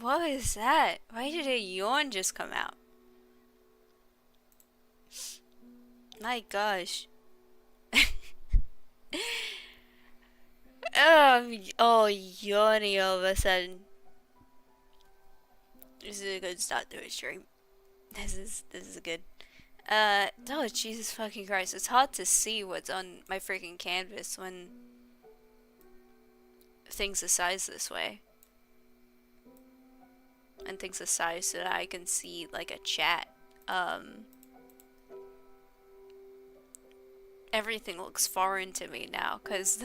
What was that? Why did a yawn just come out? My gosh. Oh, yawning all of a sudden. This is a good start to a stream. This is good. Oh Jesus fucking Christ! It's hard to see what's on my freaking canvas when things are sized this way, and things are sized so that I can see like a chat. Everything looks foreign to me now because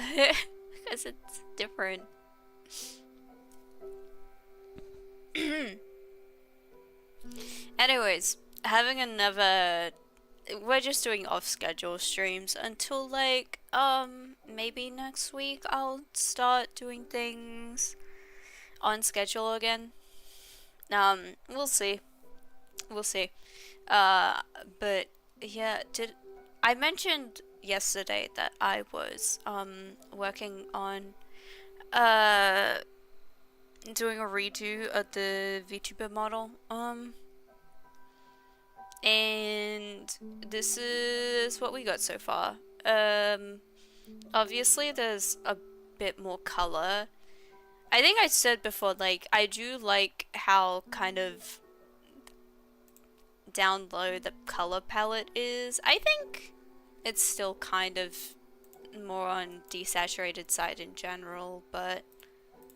because it's different. Anyways, having another. We're just doing off-schedule streams until like maybe next week I'll start doing things on schedule again. We'll see. We'll see. But yeah, I mentioned yesterday that I was working on doing a redo of the VTuber model. And this is what we got so far. Obviously there's a bit more color. I think I said before, like, I do like how kind of down low the color palette is. I think it's still kind of more on desaturated side in general, but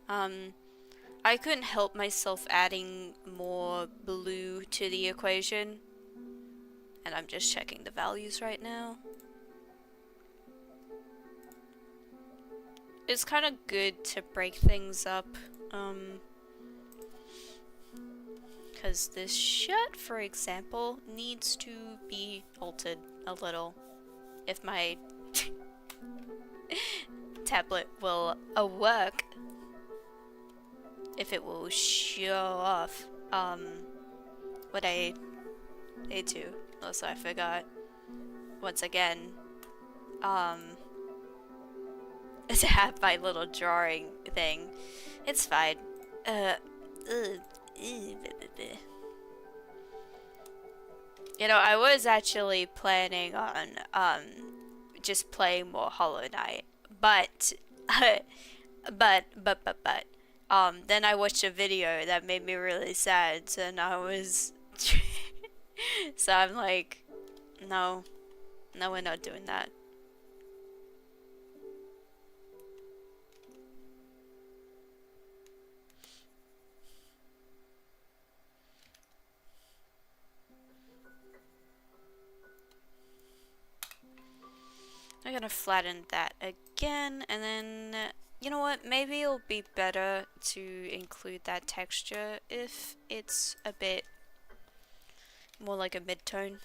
I couldn't help myself adding more blue to the equation. And I'm just checking the values right now. It's kind of good to break things up, because this shirt, for example, needs to be altered a little. If my tablet will work, if it will show off what I need to. Also, I forgot once again to have my little drawing thing. It's fine. You know, I was actually planning on just playing more Hollow Knight, but then I watched a video that made me really sad, and I was so I'm like, no, we're not doing that. I'm gonna flatten that again, and then, you know what, maybe it'll be better to include that texture if it's a bit more like a mid-tone.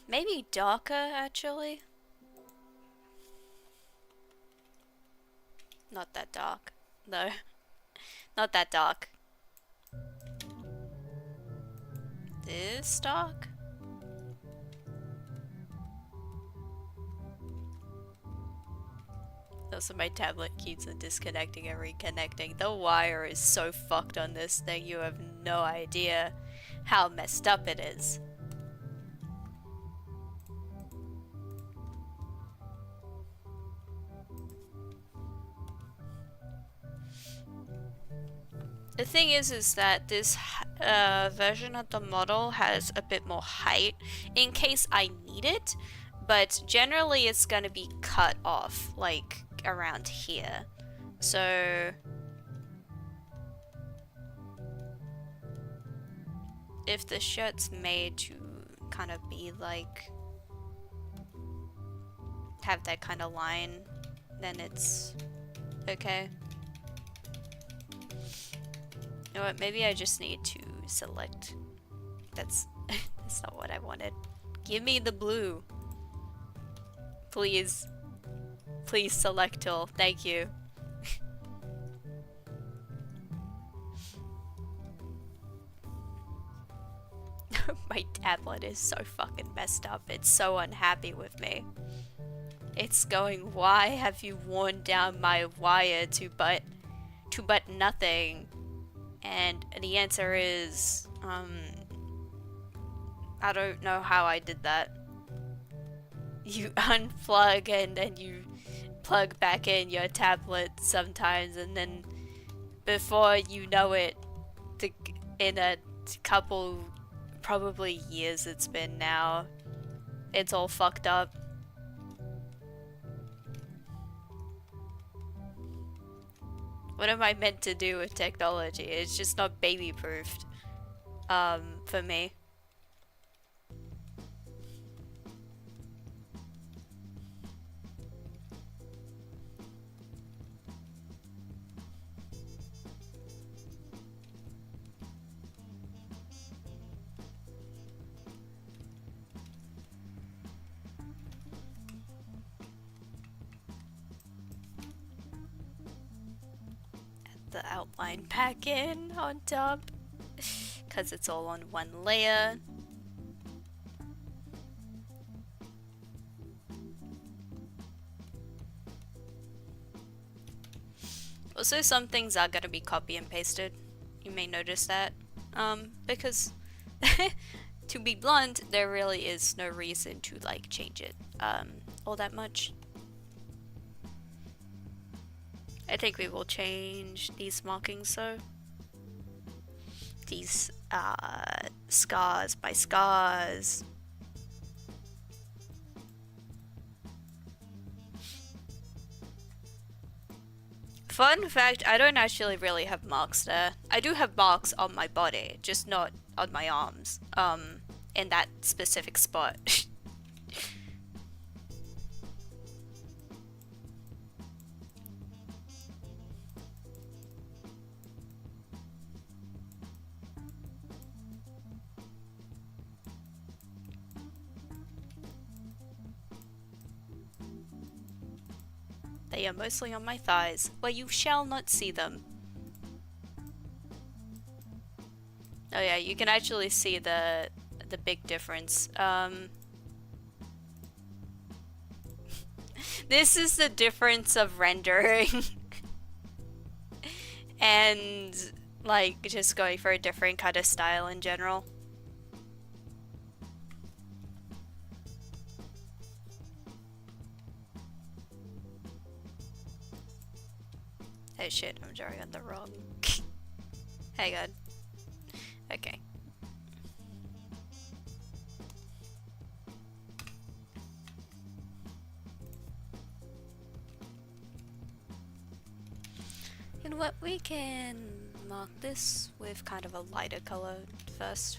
Maybe darker, actually. Not that dark. No. Not that dark. This dark? Also, my tablet keeps on disconnecting and reconnecting. The wire is so fucked on this thing, you have no idea how messed up it is. The thing is that this version of the model has a bit more height in case I need it, but generally it's gonna be cut off, like, around here. So if the shirt's made to kind of be like, have that kind of line, then it's Okay. You know what, maybe I just need to select. That's that's not what I wanted. Give me the blue. Please. Please select all. Thank you. My tablet is so fucking messed up. It's so unhappy with me. It's going, why have you worn down my wire to but nothing? And the answer is, I don't know how I did that. You unplug and then you plug back in your tablet sometimes, and then before you know it, in a couple, probably years it's been now, it's all fucked up. What am I meant to do with technology? It's just not baby-proofed, for me. The outline pack in on top, because it's all on one layer. Also, some things are gonna be copy and pasted. You may notice that, because to be blunt, there really is no reason to like change it all that much. I think we will change these markings though. These scars by scars. Fun fact, I don't actually really have marks there. I do have marks on my body, just not on my arms. In that specific spot. They are mostly on my thighs, where you shall not see them. Oh yeah, you can actually see the big difference. This is the difference of rendering and like just going for a different kind of style in general. Oh shit, I'm drawing on the wrong. Hang on. Okay. You know what, we can mark this with kind of a lighter color first.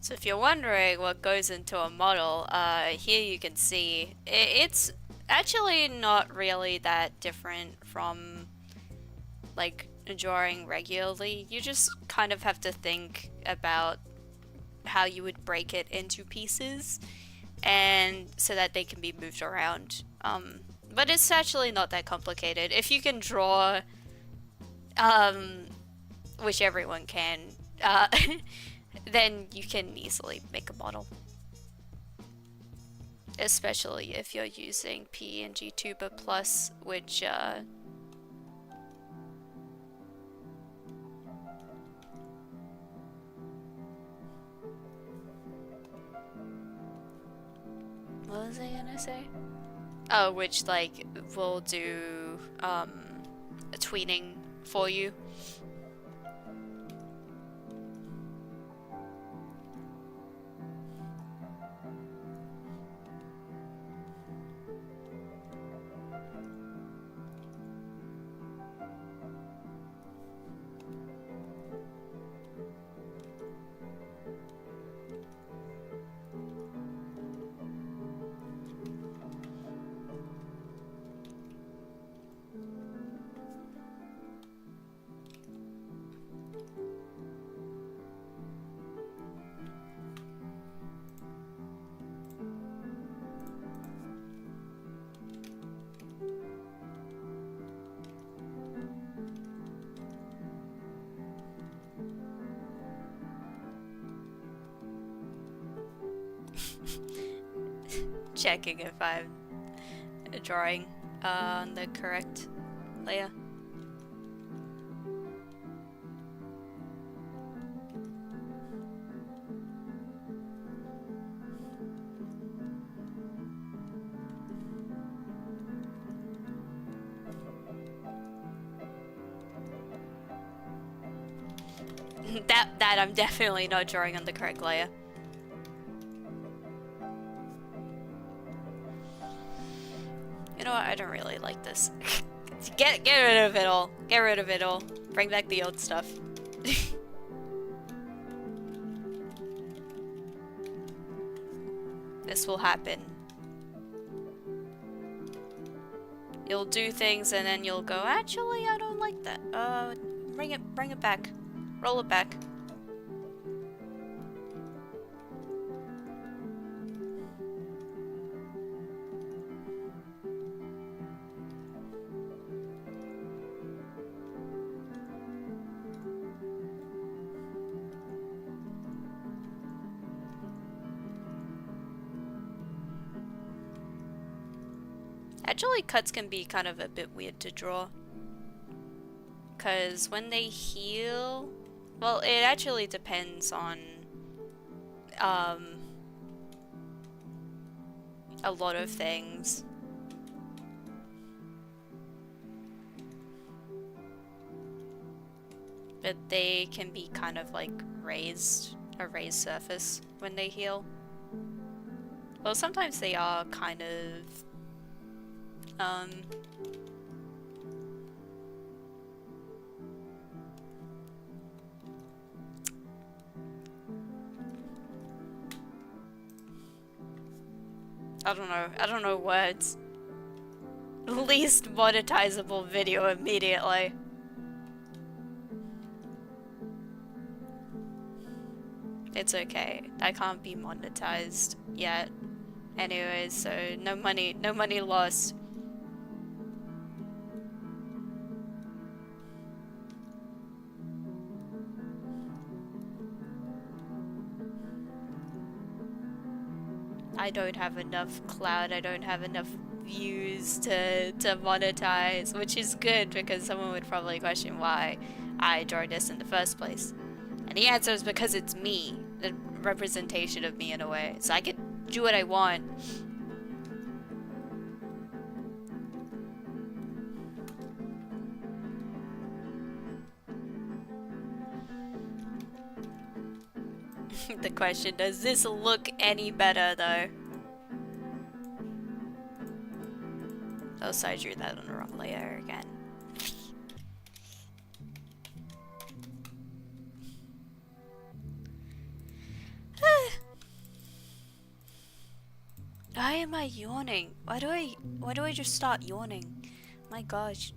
So if you're wondering what goes into a model, here you can see it's actually not really that different from like drawing regularly. You just kind of have to think about how you would break it into pieces and so that they can be moved around. But it's actually not that complicated. If you can draw, which everyone can, then you can easily make a model. Especially if you're using PNG Tuber Plus, which what was I gonna say? Oh, which like will do a tweening for you. checking if I'm drawing on the correct layer. that I'm definitely not drawing on the correct layer. You know what? I don't really like this. Get rid of it all. Get rid of it all. Bring back the old stuff. This will happen. You'll do things and then you'll go, actually, I don't like that. Bring it back. Roll it back. Actually, cuts can be kind of a bit weird to draw. Because when they heal... Well, it actually depends on... a lot of things. But they can be kind of like raised, a raised surface when they heal. Well, sometimes they are kind of... I don't know words. Least monetizable video immediately. It's okay. I can't be monetized yet. Anyways, so no money lost. I don't have enough clout, I don't have enough views to monetize, which is good because someone would probably question why I draw this in the first place. And the answer is because it's me, the representation of me in a way. So I can do what I want. The question, does this look any better though? Oh, so I drew that on the wrong layer again. Why am I yawning? Why do I just start yawning? My gosh.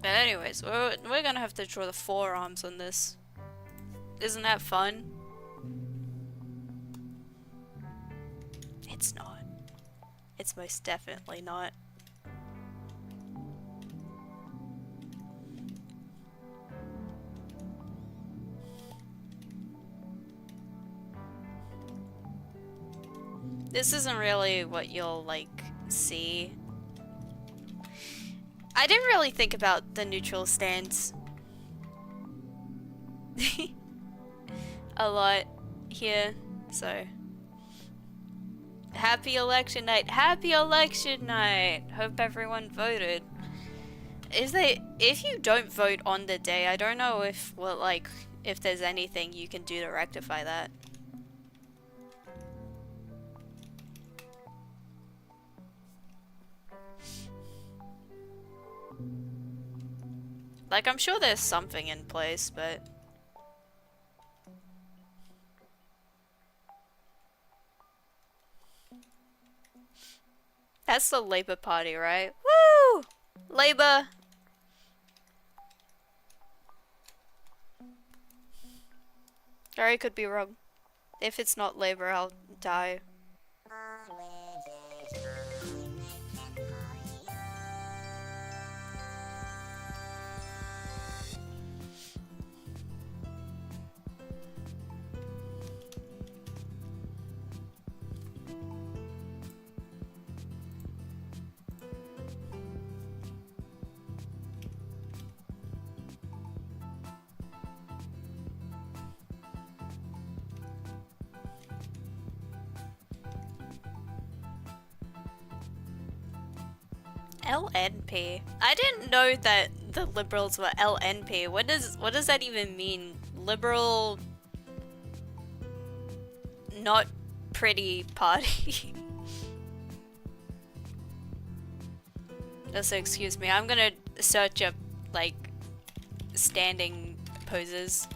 But anyways, we're gonna have to draw the forearms on this. Isn't that fun? It's not. It's most definitely not. This isn't really what you'll, like, see. I didn't really think about the neutral stance a lot here, so... Happy election night! Happy election night! Hope everyone voted. If you don't vote on the day, I don't know if, well, like, if there's anything you can do to rectify that. Like, I'm sure there's something in place, but... That's the Labour Party, right? Woo! Labour! Or I could be wrong. If it's not Labour, I'll die. LNP. I didn't know that the Liberals were LNP. What does that even mean? Liberal not pretty party. Also, excuse me, I'm gonna search up like standing poses.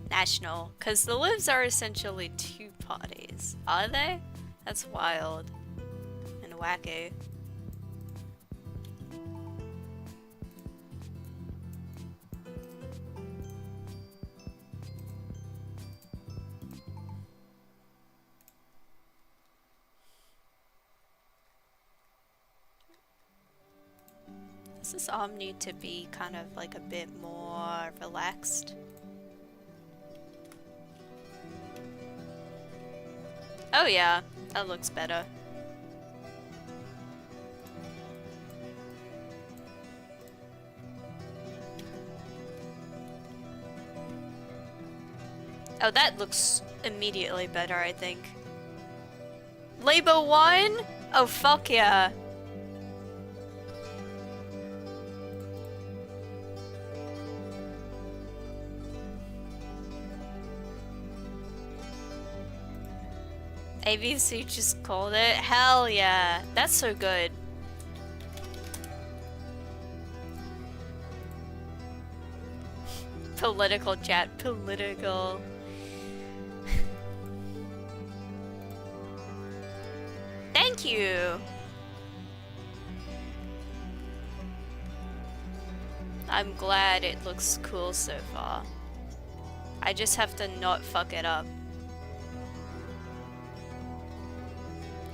National, because the Libs are essentially two parties. Are they? That's wild and wacky. Does this arm need to be kind of like a bit more relaxed? Oh yeah, that looks better. Oh, that looks immediately better, I think. Labor 1? Oh, fuck yeah. ABC just called it? Hell yeah. That's so good. Political chat. Political. Thank you. I'm glad it looks cool so far. I just have to not fuck it up.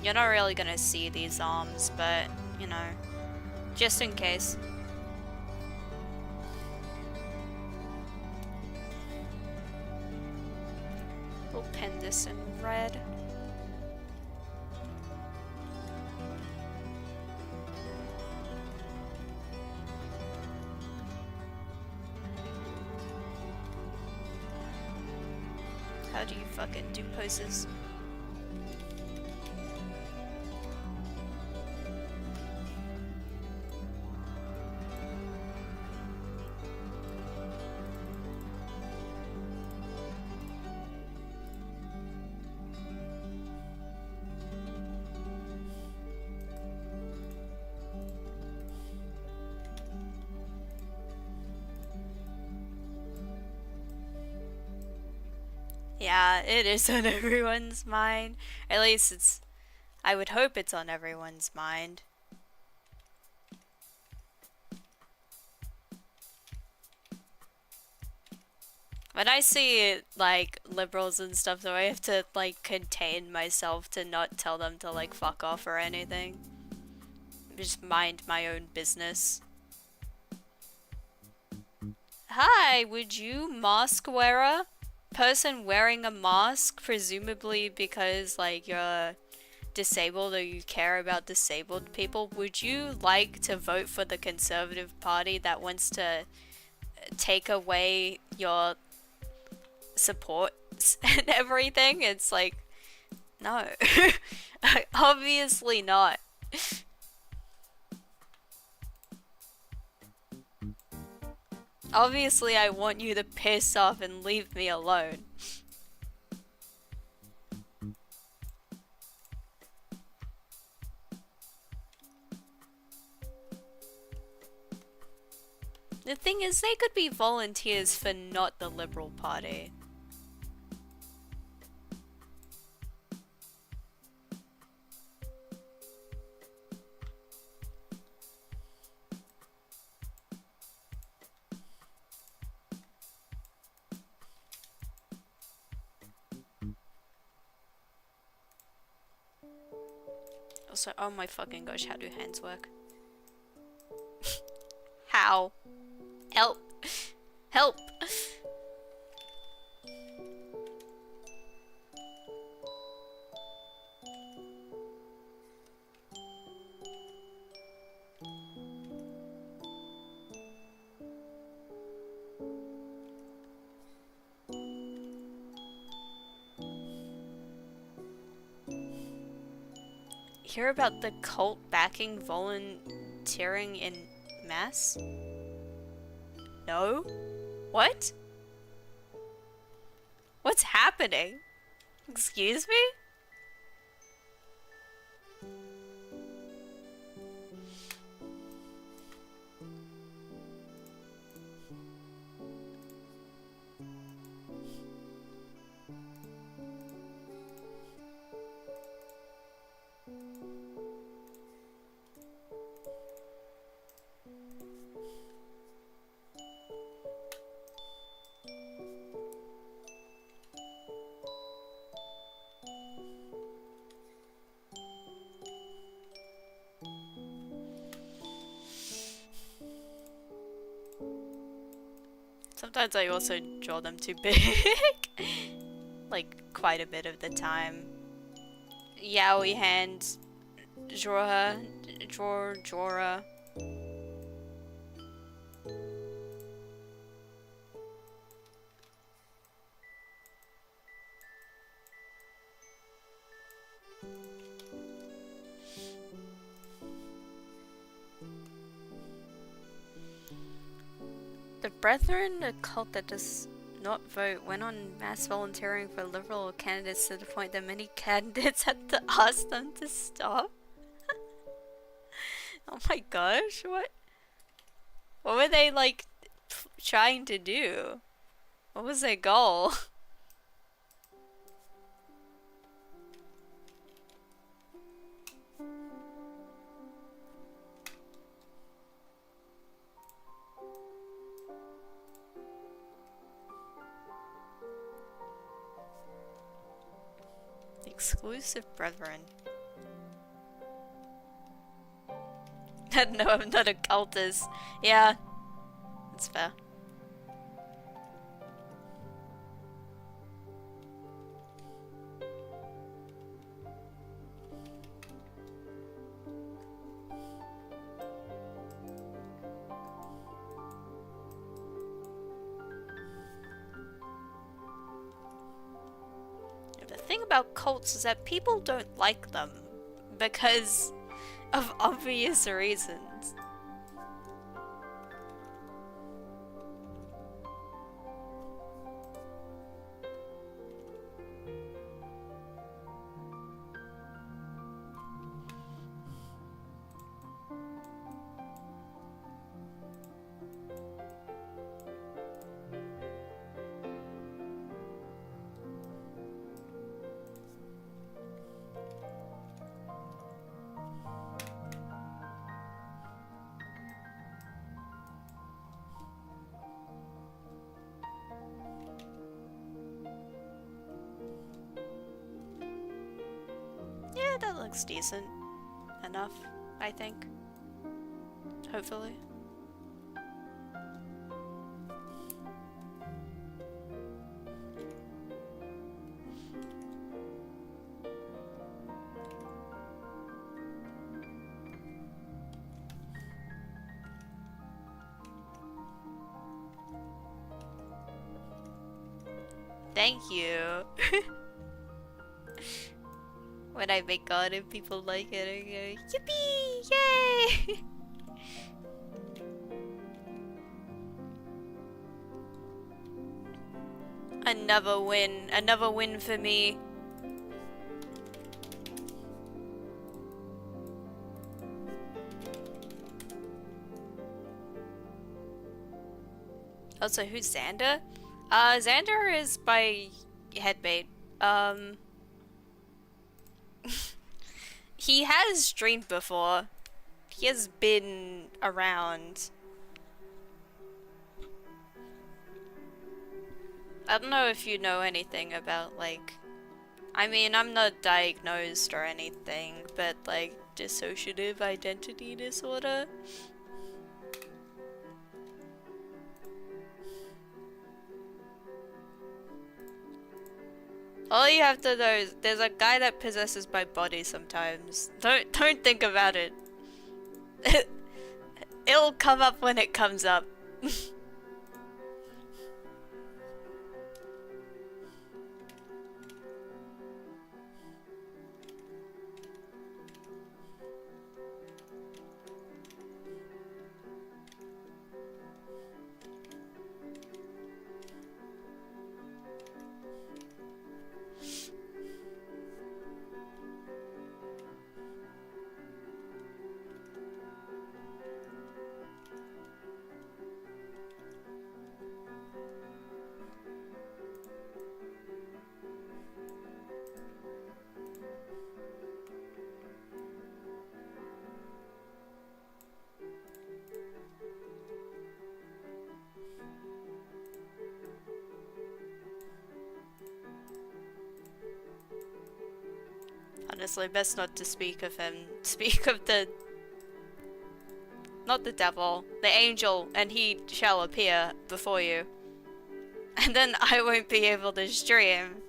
You're not really gonna see these arms, but, you know, just in case. We'll pen this in red. How do you fucking do poses? Yeah, it is on everyone's mind. At least it's... I would hope it's on everyone's mind. When I see, like, liberals and stuff, though, I have to, like, contain myself to not tell them to, like, fuck off or anything. Just mind my own business. Hi, would you, mask wearer? Person wearing a mask, presumably because, like, you're disabled or you care about disabled people, would you like to vote for the Conservative Party that wants to take away your support and everything? It's like, no. Obviously not. Obviously I want you to piss off and leave me alone. The thing is, they could be volunteers for not the Liberal Party. Also, oh my fucking gosh, how do hands work? How? Help! Hear about the cult backing volunteering in mass? No? What? What's happening? Excuse me? Sometimes I also draw them too big. Like, quite a bit of the time. Yaoi hand. Jorah. Jorah. The Brethren, a cult that does not vote, went on mass volunteering for liberal candidates to the point that many candidates had to ask them to stop. Oh my gosh, what? What were they, like, trying to do? What was their goal? Exclusive Brethren. No, I'm not a cultist. Yeah, that's fair. The thing about cults is that people don't like them because of obvious reasons. Yeah, that looks decent enough, I think. Hopefully. Thank you. When I make art and people like it, I go, yippee! Yay! Another win for me. Also, who's Xander? Xander is by Headbait. He has streamed before. He has been around. I don't know if you know anything about, like... I mean, I'm not diagnosed or anything, but, like, dissociative identity disorder? All you have to know is there's a guy that possesses my body sometimes. Don't think about it. It'll come up when it comes up. Honestly, best not to speak of him. Speak of the... not the devil, the angel, and he shall appear before you. And then I won't be able to stream.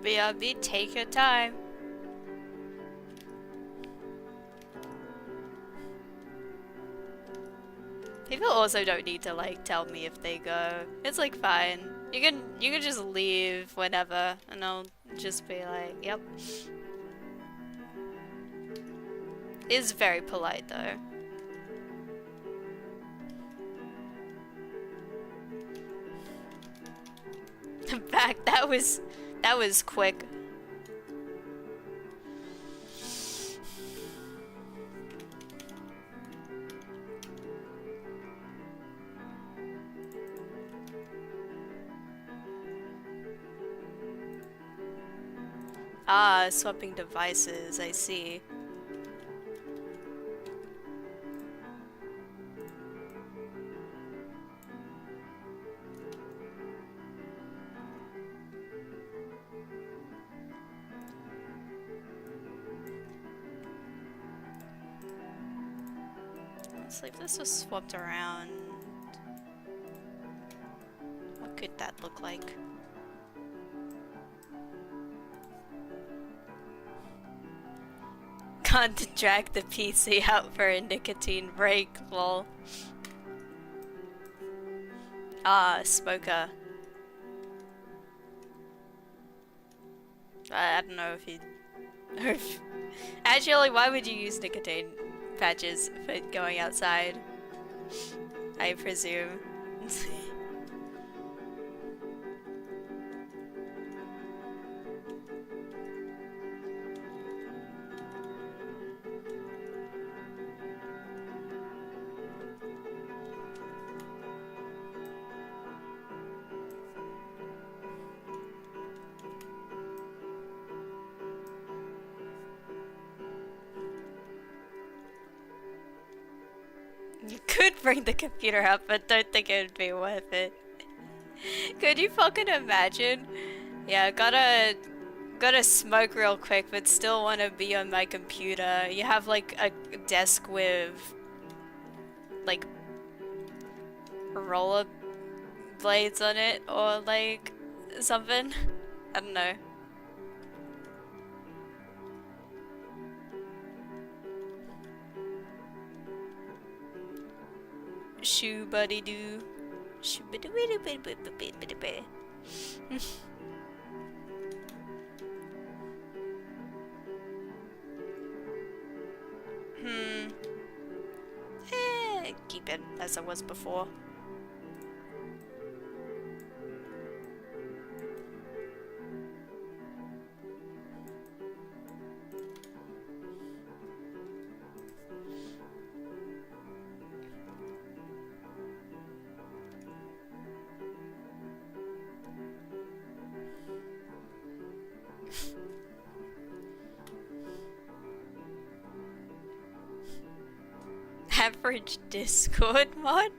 BRB, take your time. People also don't need to like tell me if they go. It's like fine. You can just leave whenever and I'll just be like, yep. It's very polite though. In fact, that was quick. Ah, swapping devices, I see. Honestly, if this was swapped around, what could that look like? Can't drag the PC out for a nicotine break, lol. Ah, smoker. I don't know if he... Actually, why would you use nicotine patches for going outside? I presume. You could bring the computer up, but don't think it would be worth it. Could you fucking imagine? Yeah, gotta smoke real quick, but still want to be on my computer. You have like a desk with like roller blades on it or like something. I don't know. Shoo buddy doo. Shoo buddy buddy. Keep it. as I was before. Average Discord mod?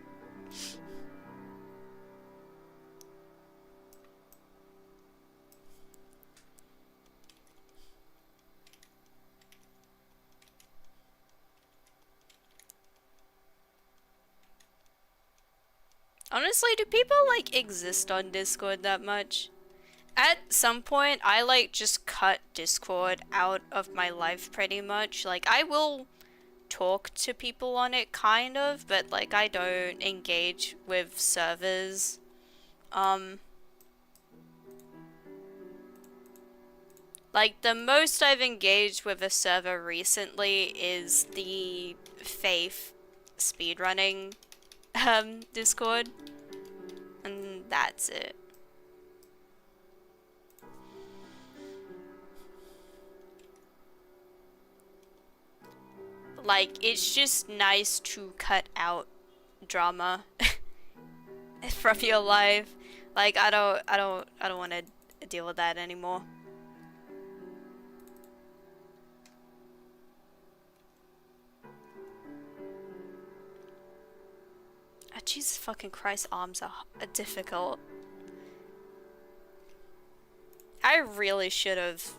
Honestly, do people like exist on Discord that much? At some point, I like just cut Discord out of my life pretty much. Like, I will talk to people on it kind of, but like I don't engage with servers. Like the most I've engaged with a server recently is the Faith speedrunning Discord, and that's it. Like, it's just nice to cut out drama from your life. Like, I don't want to deal with that anymore. Oh, Jesus fucking Christ, arms are difficult. I really should have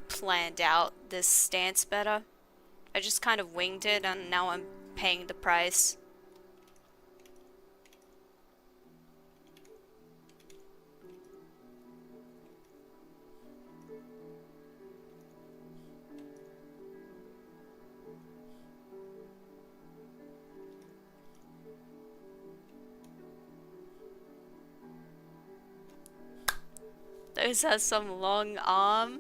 planned out this stance better. I just kind of winged it and now I'm paying the price. Those are some long arm.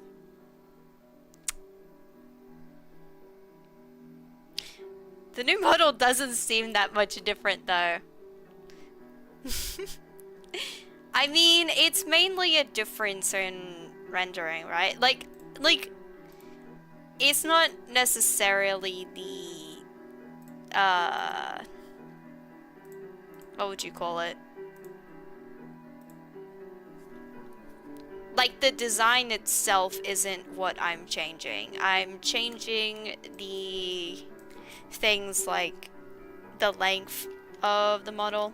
The new model doesn't seem that much different though. I mean, it's mainly a difference in rendering, right? Like, it's not necessarily the, what would you call it? Like, the design itself isn't what I'm changing. I'm changing the things like the length of the model.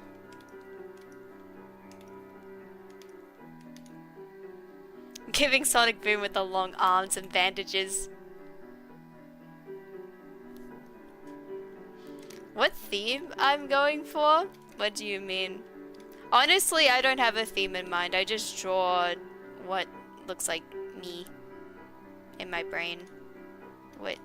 Giving Sonic Boom with the long arms and bandages. What theme I'm going for? What do you mean? Honestly, I don't have a theme in mind. I just draw what looks like me in my brain. What?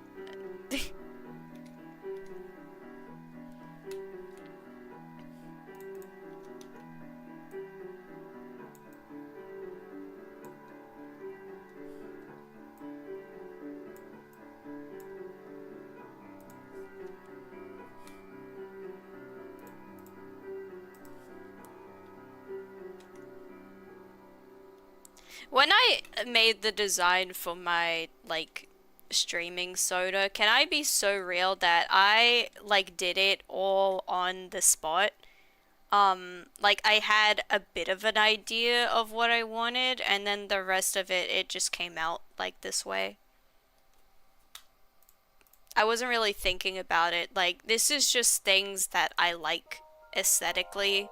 When I made the design for my, like, streaming soda, can I be so real that I, like, did it all on the spot? Like, I had a bit of an idea of what I wanted, and then the rest of it, it just came out, like, this way. I wasn't really thinking about it. Like, this is just things that I like aesthetically.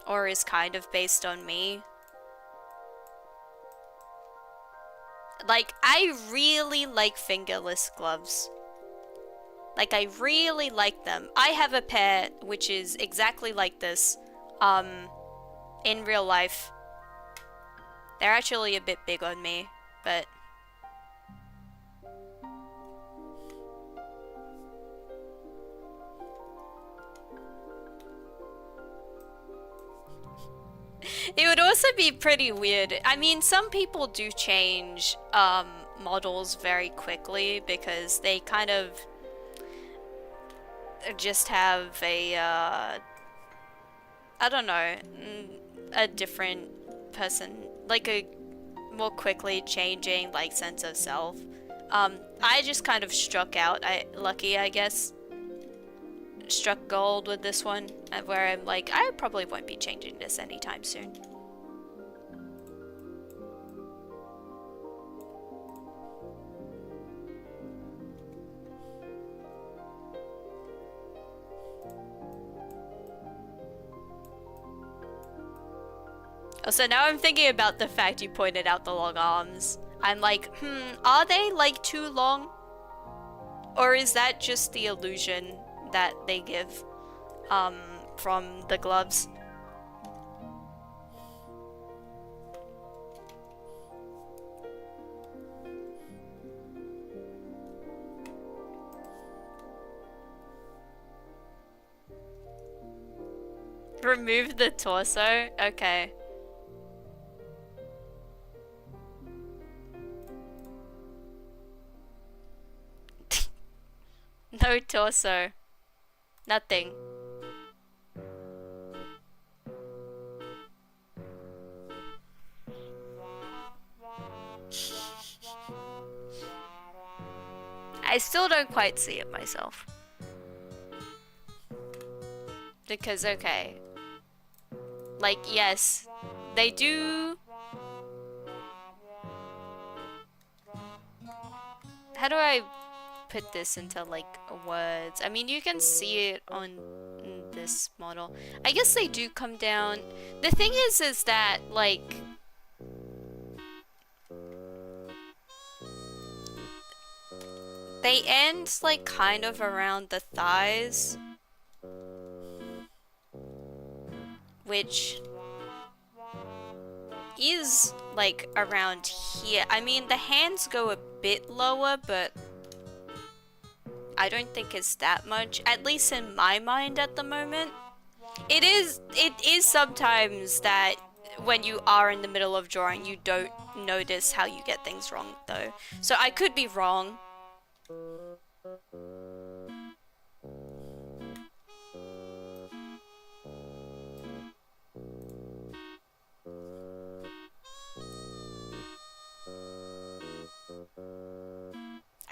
Or is kind of based on me. Like, I really like fingerless gloves. Like, I really like them. I have a pair which is exactly like this, in real life. They're actually a bit big on me, but... It would also be pretty weird. I mean, some people do change models very quickly because they kind of just have a, I don't know, a different person, like a more quickly changing, like, sense of self. I just kind of struck out, lucky, I guess. Struck gold with this one, where I'm like, I probably won't be changing this anytime soon. So now I'm thinking about the fact you pointed out the long arms. I'm like, are they like too long? Or is that just the illusion that they give from the gloves? Remove the torso? Okay. No torso. Nothing. I still don't quite see it myself. Because, okay. Like, yes, they do... How do I put this into, like, words? I mean, you can see it on this model. I guess they do come down. The thing is that, like... They end, like, kind of around the thighs. Which is, like, around here. I mean, the hands go a bit lower, but I don't think it's that much, at least in my mind at the moment. It is sometimes that when you are in the middle of drawing, you don't notice how you get things wrong, though. So I could be wrong.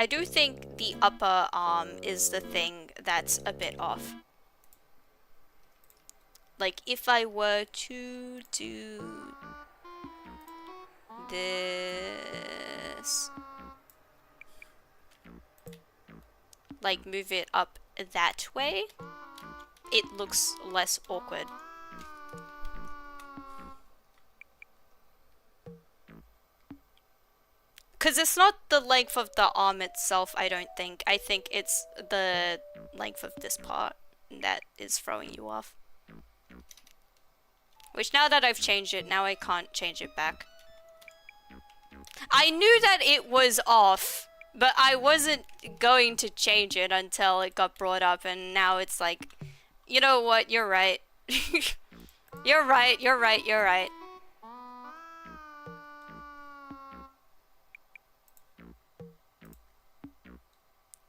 I do think the upper arm is the thing that's a bit off. Like, if I were to do this, like, move it up that way, it looks less awkward. Because it's not the length of the arm itself, I don't think. I think it's the length of this part that is throwing you off. Which, now that I've changed it, now I can't change it back. I knew that it was off, but I wasn't going to change it until it got brought up, and now it's like, you know what, you're right. You're right, you're right, you're right.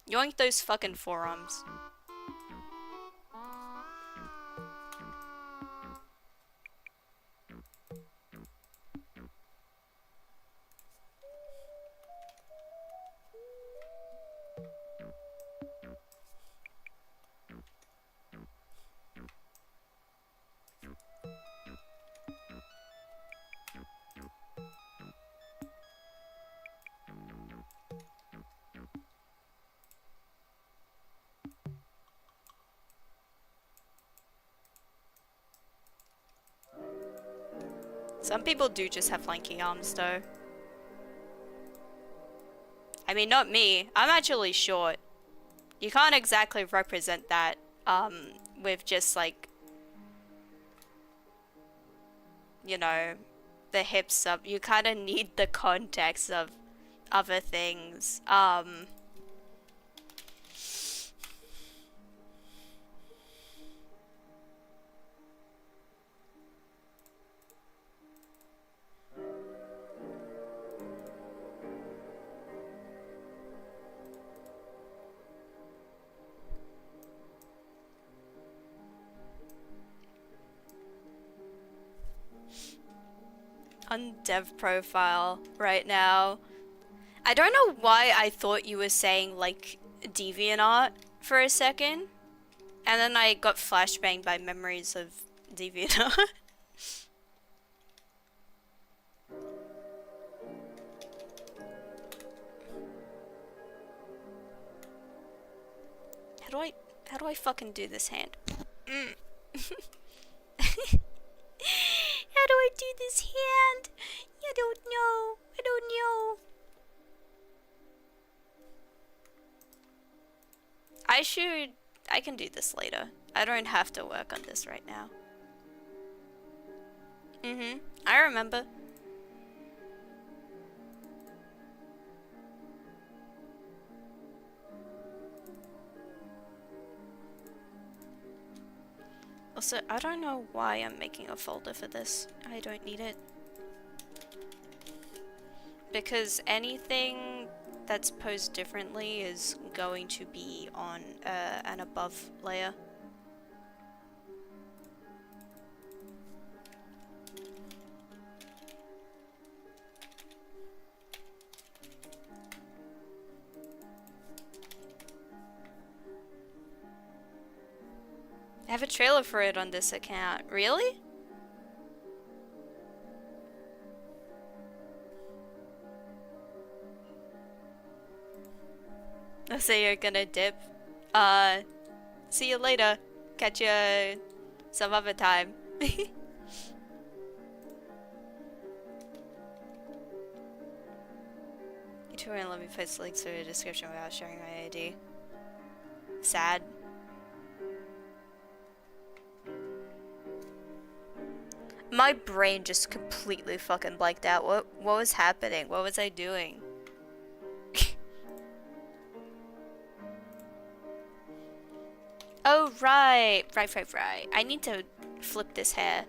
Yoink those fucking forearms. Some people do just have lanky arms, though. I mean, not me. I'm actually short. You can't exactly represent that, with just, like, you know, the hips up. You kind of need the context of other things. On dev profile right now. I don't know why I thought you were saying like DeviantArt for a second. And then I got flashbanged by memories of DeviantArt. How do I fucking do this hand? Mm. How do I do this hand? I don't know. I don't know. I can do this later. I don't have to work on this right now. I remember. Also, I don't know why I'm making a folder for this. I don't need it. Because anything that's posed differently is going to be on an above layer. I have a trailer for it on this account. Really? So you're gonna dip. See you later. Catch you some other time. You two won't let me post links to the description without sharing my ID. Sad. My brain just completely fucking blanked out. What was happening? What was I doing? Oh, right. Right. I need to flip this hair.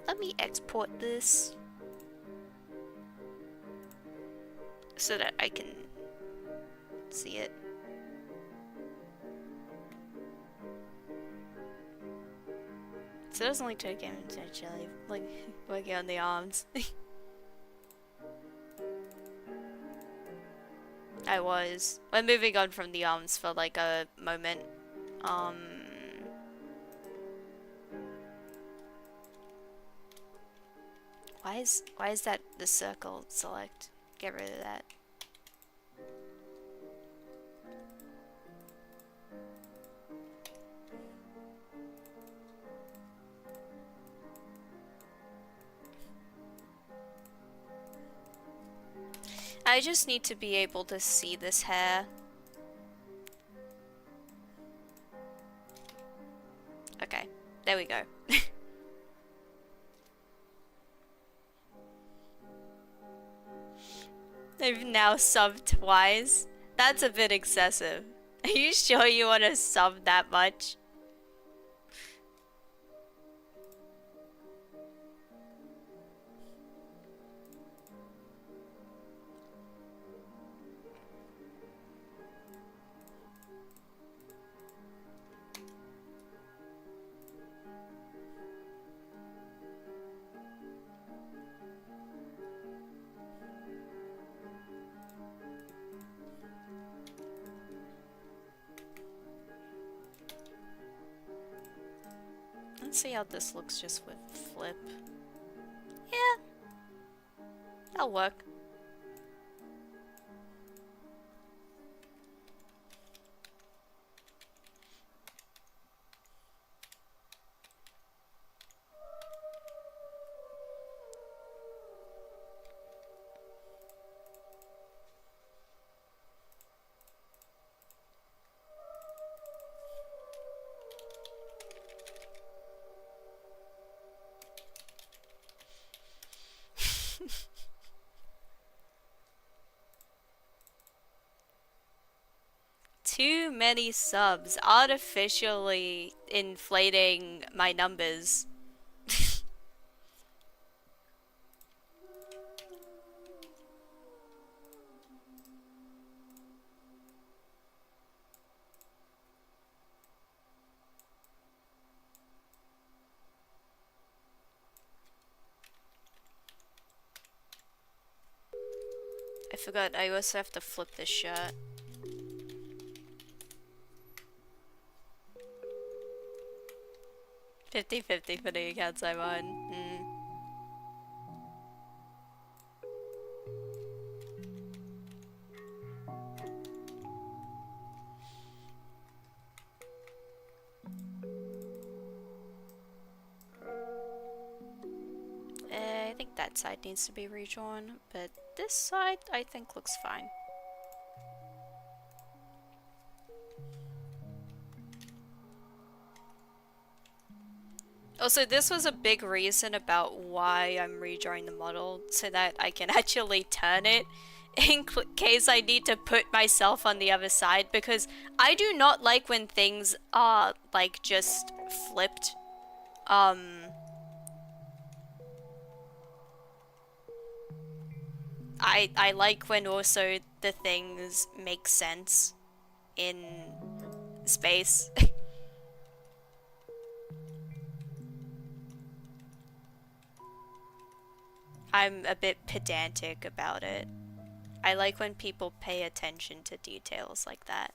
Let me export this so that I can see it. So it doesn't like take damage actually, like working on the arms. I was. I'm moving on from the arms for like a moment. Why is that the circle select? Get rid of that. I just need to be able to see this hair. Okay, there we go. They've now subbed twice. That's a bit excessive. Are you sure you want to sub that much? Let's see how this looks just with flip. Yeah, that'll work. Too many subs, artificially inflating my numbers. I forgot, I also have to flip this shirt. $50-50 for the accounts I'm on. I think that side needs to be redrawn, but this side I think looks fine. Also, this was a big reason about why I'm redrawing the model, so that I can actually turn it in case I need to put myself on the other side, because I do not like when things are, like, just flipped. I like when also the things make sense in space. I'm a bit pedantic about it. I like when people pay attention to details like that.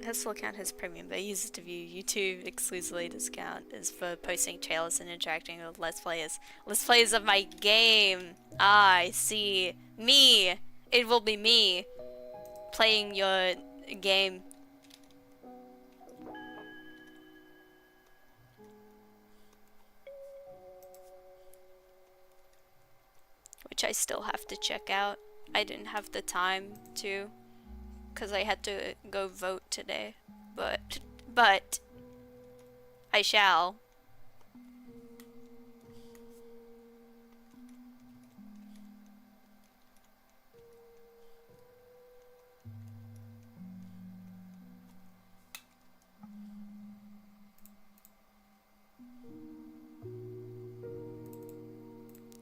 This will count as premium, but users to view YouTube exclusively. Discount is for posting trailers and interacting with Let's Players. Let's Players of my game! Ah, I see. Me! It will be me playing your game. Which I still have to check out. I didn't have the time to, because I had to go vote today. But I shall.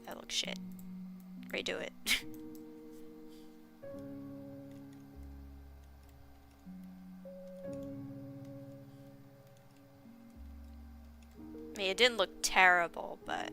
That looks shit. Redo it. I mean, it didn't look terrible, but...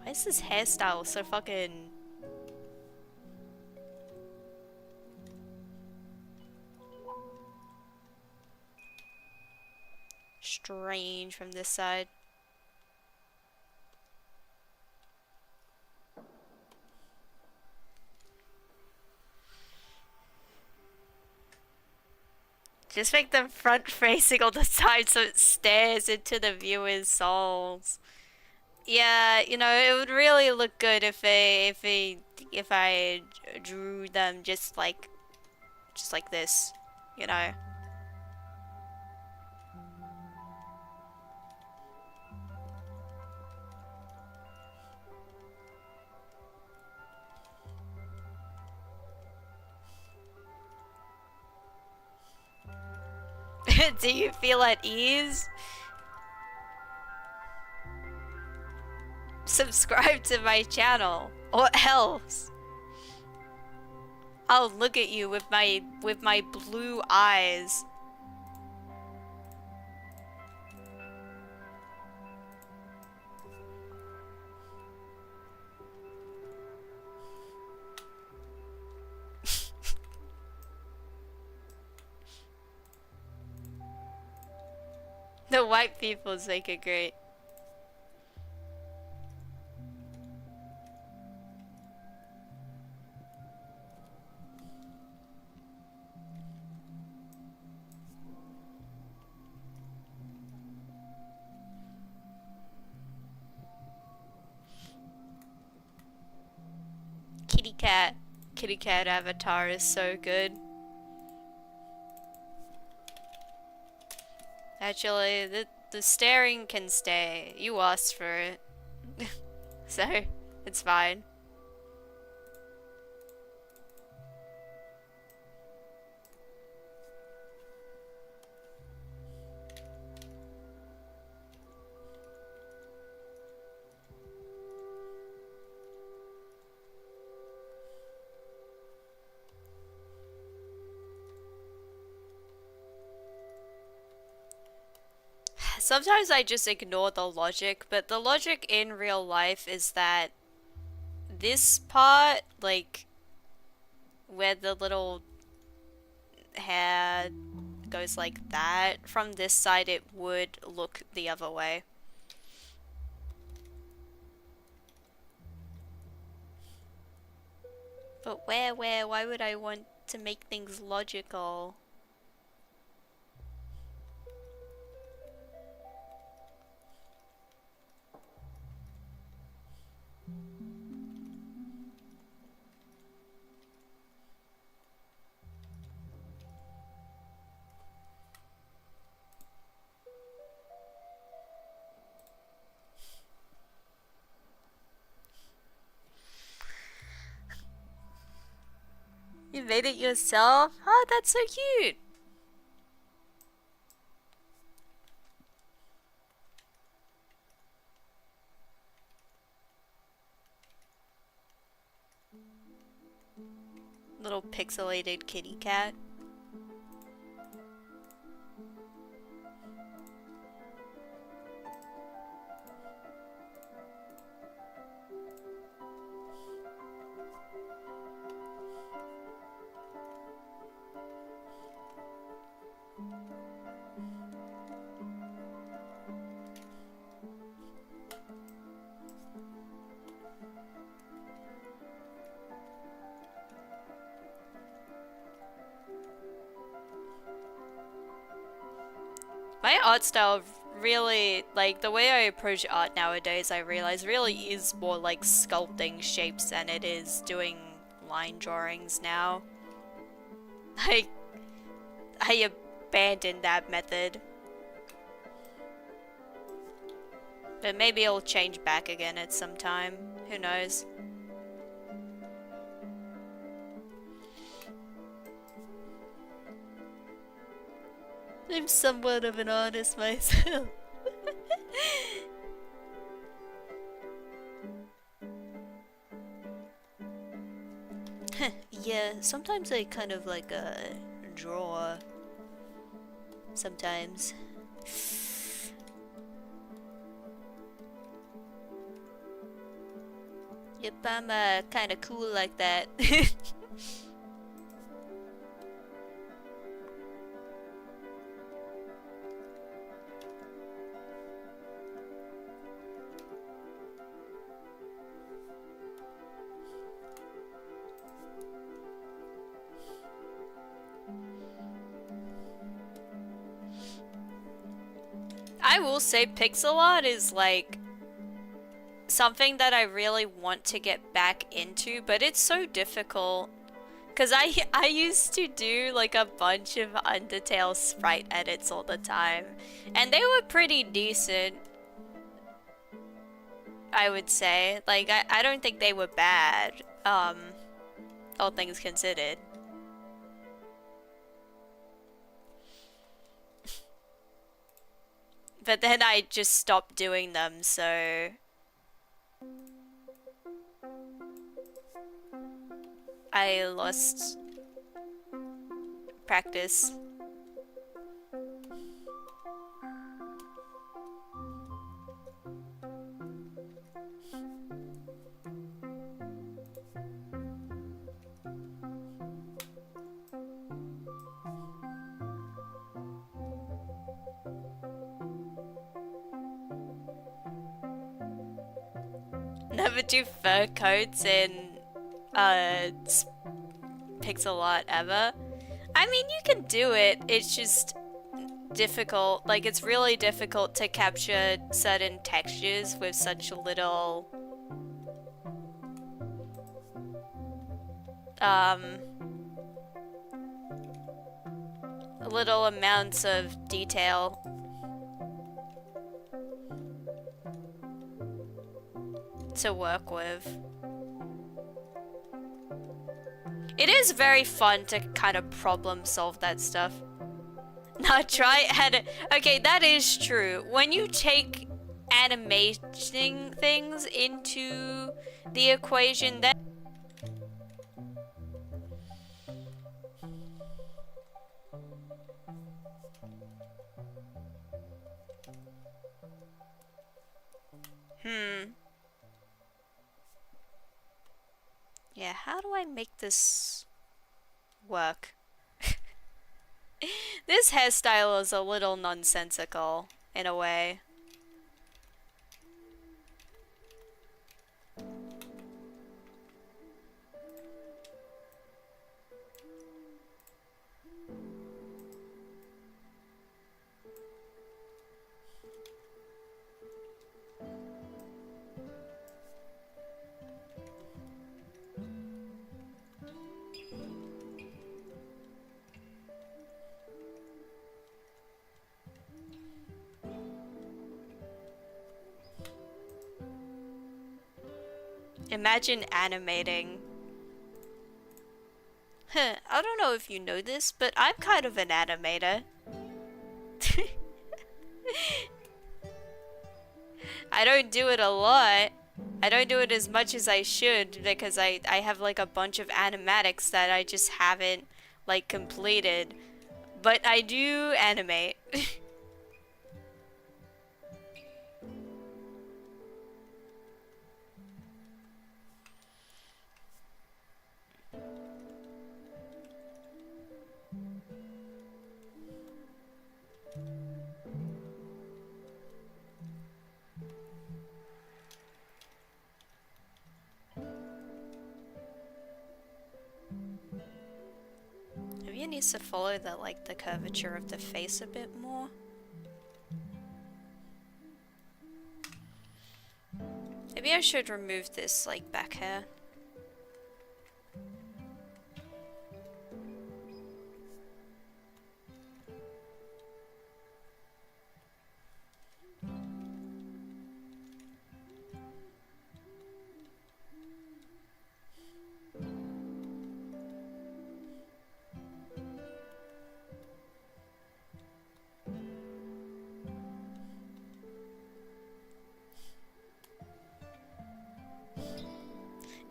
Why is this hairstyle so fucking... strange from this side? Just make them front facing all the time so it stares into the viewer's souls. Yeah, you know, it would really look good if I drew them just like this, you know. Do you feel at ease? Subscribe to my channel, or else I'll look at you with my blue eyes. The white people make it great. kitty cat avatar is so good. Actually, the staring can stay. You asked for it. So, it's fine. Sometimes I just ignore the logic, but the logic in real life is that this part, like, where the little hair goes like that, from this side it would look the other way. But where? Why would I want to make things logical? You made it yourself? Oh, that's so cute! Little pixelated kitty cat. My art style really, like, the way I approach art nowadays, I realize really is more like sculpting shapes than it is doing line drawings now. I abandoned that method. But maybe it'll change back again at some time. Who knows? I'm somewhat of an artist myself. Yeah, sometimes I kind of like draw. Sometimes. Yep, I'm kind of cool like that. I will say pixel art is like something that I really want to get back into, but it's so difficult. Cause I used to do like a bunch of Undertale sprite edits all the time, and they were pretty decent, I would say. Like I don't think they were bad, all things considered. But then I just stopped doing them, so I lost practice. Never do fur coats in pixel art ever. I mean, you can do it, it's just difficult. Like, it's really difficult to capture certain textures with such little little amounts of detail to work with. It is very fun to kind of problem solve that stuff. Not try and okay, that is true. When you take animating things into the equation, then yeah, how do I make this work? This hairstyle is a little nonsensical in a way. Imagine animating. I don't know if you know this, but I'm kind of an animator. I don't do it a lot. I don't do it as much as I should because I have like a bunch of animatics that I just haven't like completed. But I do animate. Maybe it needs to follow the curvature of the face a bit more. Maybe I should remove this like back hair.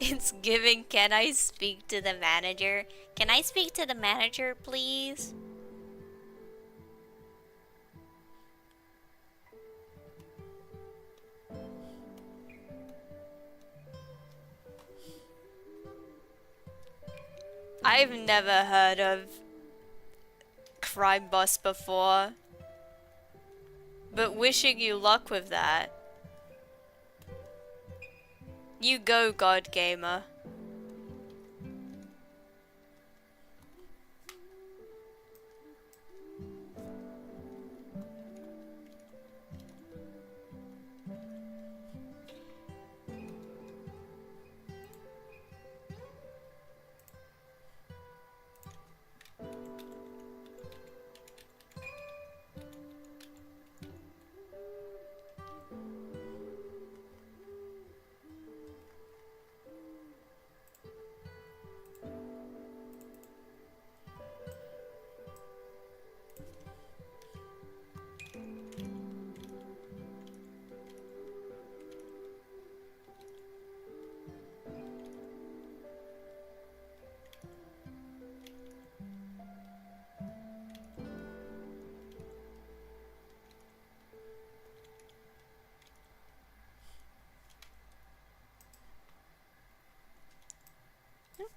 It's giving, can I speak to the manager? Can I speak to the manager, please? I've never heard of Crime Boss before, but wishing you luck with that. You go, God Gamer.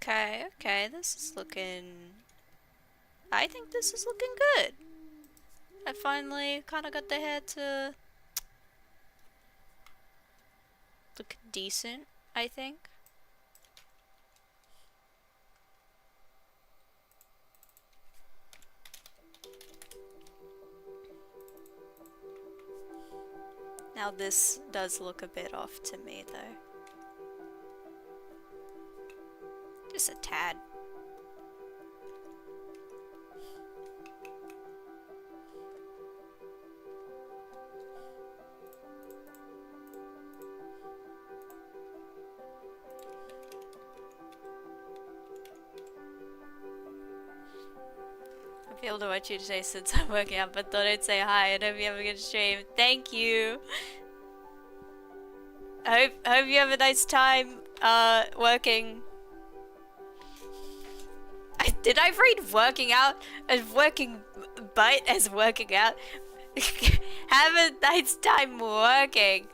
Okay, this is looking... I think this is looking good. I finally kind of got the hair to look decent, I think. Now this does look a bit off to me though. Just a tad. told her what you say since I'm working out, but thought I'd say hi and hope you have a good stream. Thank you. Hope you have a nice time working. Did I read working out as working butt as working out? Have a nice time working.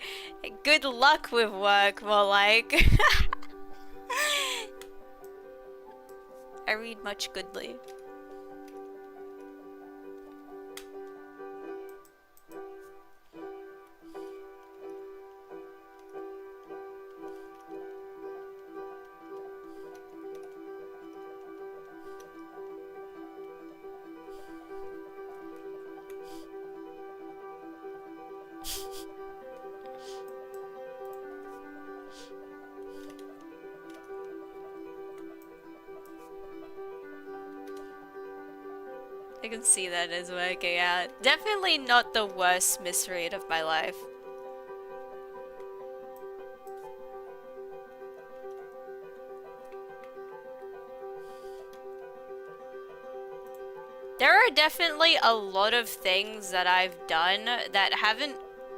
Good luck with work, more like. I read much goodly. I can see that as working out. Definitely not the worst misread of my life. There are definitely a lot of things that I've done that haven't,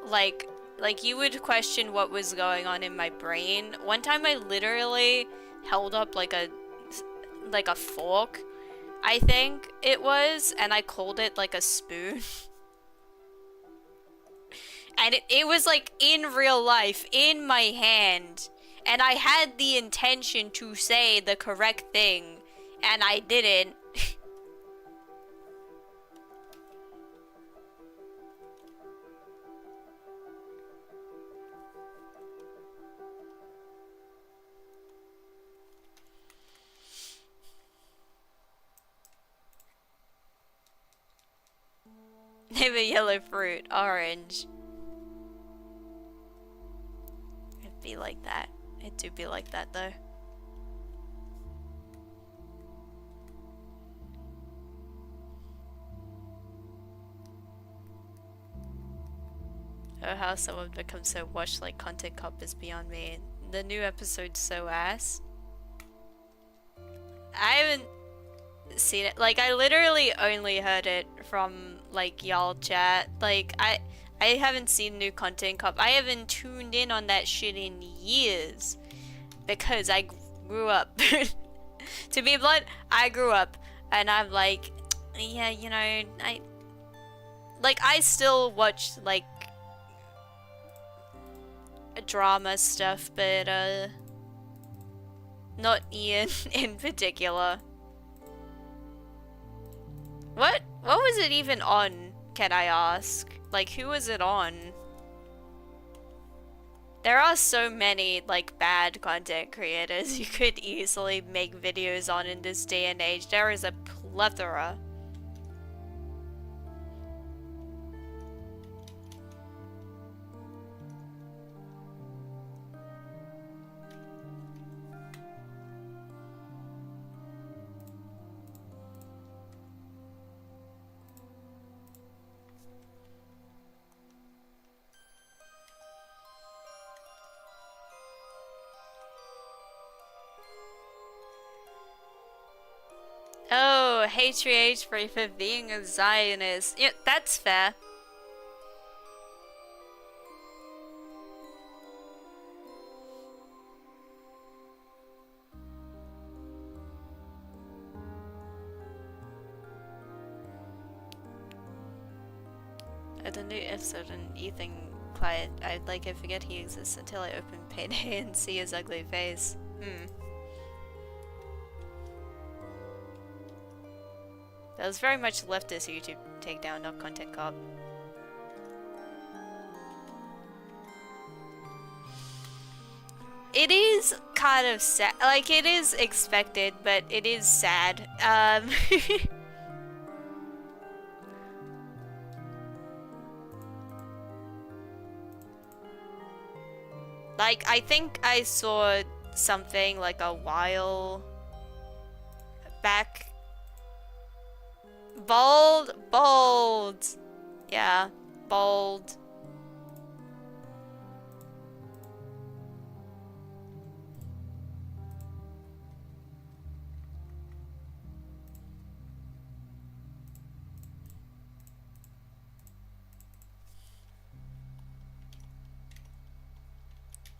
like you would question what was going on in my brain. One time I literally held up like a fork, I think it was, and I called it like a spoon. And it was like in real life, in my hand. And I had the intention to say the correct thing, and I didn't. Name a yellow fruit, orange. It'd be like that. It do be like that though. Oh, how someone becomes so washed like content cop is beyond me. The new episode's so ass. I haven't seen it. Like, I literally only heard it from like y'all chat. Like, I haven't seen new content cop. I haven't tuned in on that shit in years because I grew up. To be blunt, I grew up, and I'm like, yeah, you know, I still watch like drama stuff, but not Ian in particular. What was it even on, can I ask? Like, who was it on? There are so many, like, bad content creators you could easily make videos on in this day and age. There is a plethora. Oh, HVH for being a Zionist. Yeah, that's fair. The new episode on Ethan Client, I'd like I forget he exists until I open Payday and see his ugly face. That was very much leftist YouTube takedown, not content cop. It is kind of sad. Like, it is expected, but it is sad. Like, I think I saw something like a while back. Bold. Yeah, bold.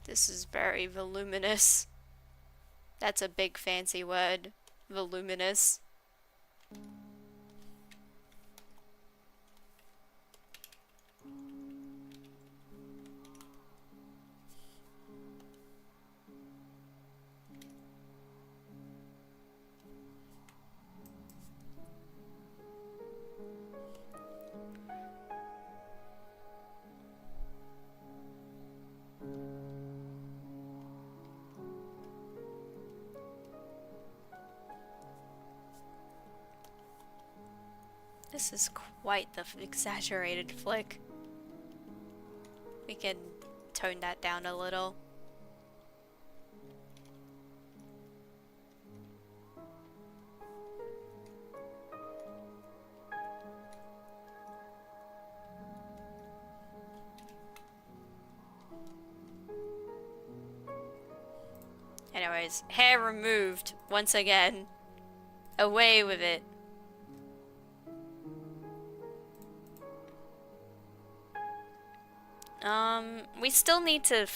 This is very voluminous. That's a big fancy word. Voluminous. This is quite the exaggerated flick. We can tone that down a little. Anyways, hair removed once again. Away with it. We still need to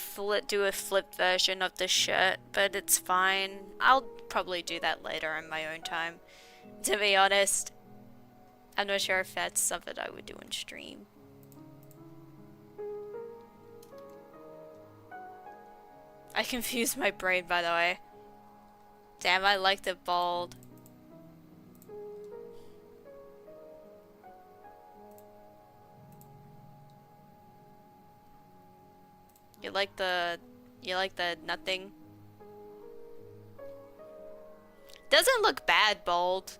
do a flip version of the shirt, but it's fine. I'll probably do that later in my own time, to be honest. I'm not sure if that's something I would do in stream. I confused my brain, by the way. Damn, I like the bald. You like the nothing? Doesn't look bad, bald.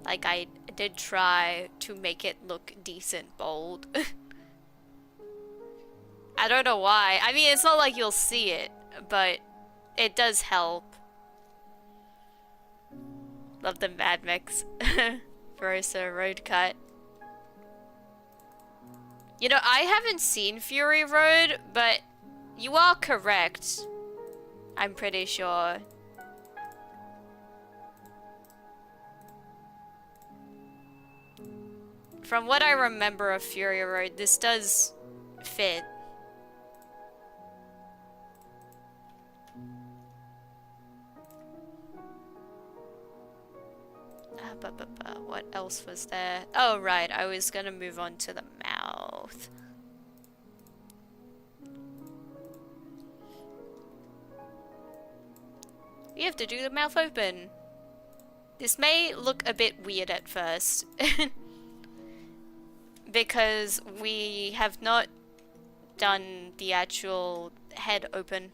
Like, I did try to make it look decent bald. I don't know why. I mean, it's not like you'll see it, but it does help. Love the Mad Mix. Verosa Road Cut. You know, I haven't seen Fury Road, but you are correct. I'm pretty sure. From what I remember of Fury Road, this does fit. What else was there? Oh, right, I was gonna move on to the mouth. We have to do the mouth open. This may look a bit weird at first. Because we have not done the actual head open.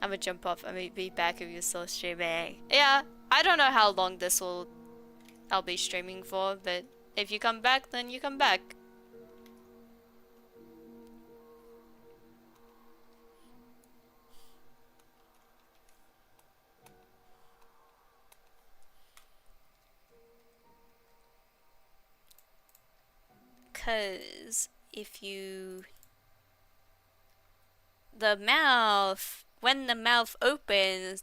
I'm gonna jump off. I may be back if you're still streaming. Yeah, I don't know how long I'll be streaming for, but if you come back, then you come back. Cause if you... when the mouth opens,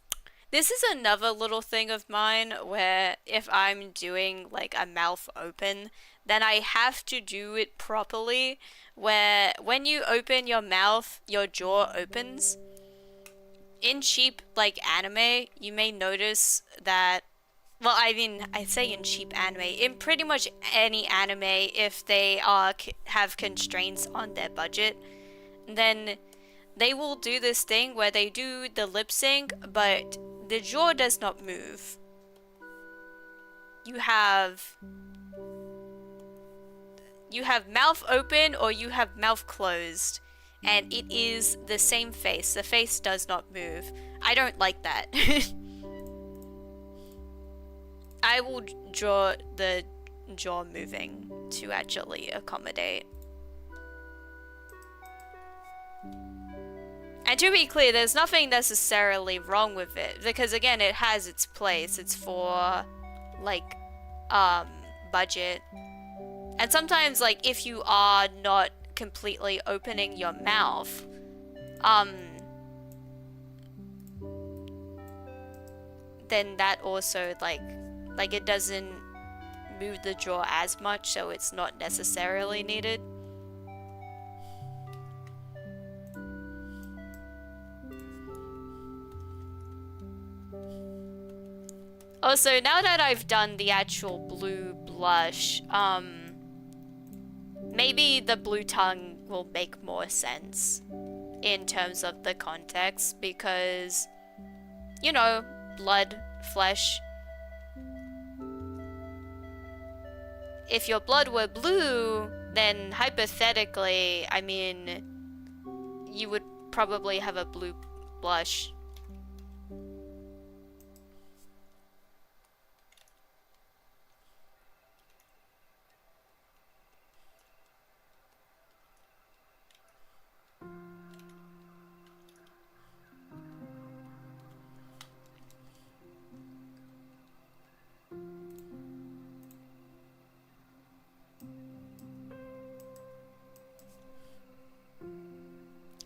this is another little thing of mine where if I'm doing like a mouth open, then I have to do it properly, where when you open your mouth, your jaw opens. In cheap like anime, you may notice that, well, I mean, I say in cheap anime, in pretty much any anime, if they have constraints on their budget, then they will do this thing where they do the lip sync, but the jaw does not move. You have mouth open or you have mouth closed, and it is the same face. The face does not move. I don't like that. I will draw the jaw moving to actually accommodate. And to be clear, there's nothing necessarily wrong with it, because again, it has its place. It's for, like, budget. And sometimes, like, if you are not completely opening your mouth, then that also, like it doesn't move the jaw as much, so it's not necessarily needed. Also, now that I've done the actual blue blush, maybe the blue tongue will make more sense in terms of the context, because, you know, blood, flesh. If your blood were blue, then hypothetically, I mean, you would probably have a blue blush.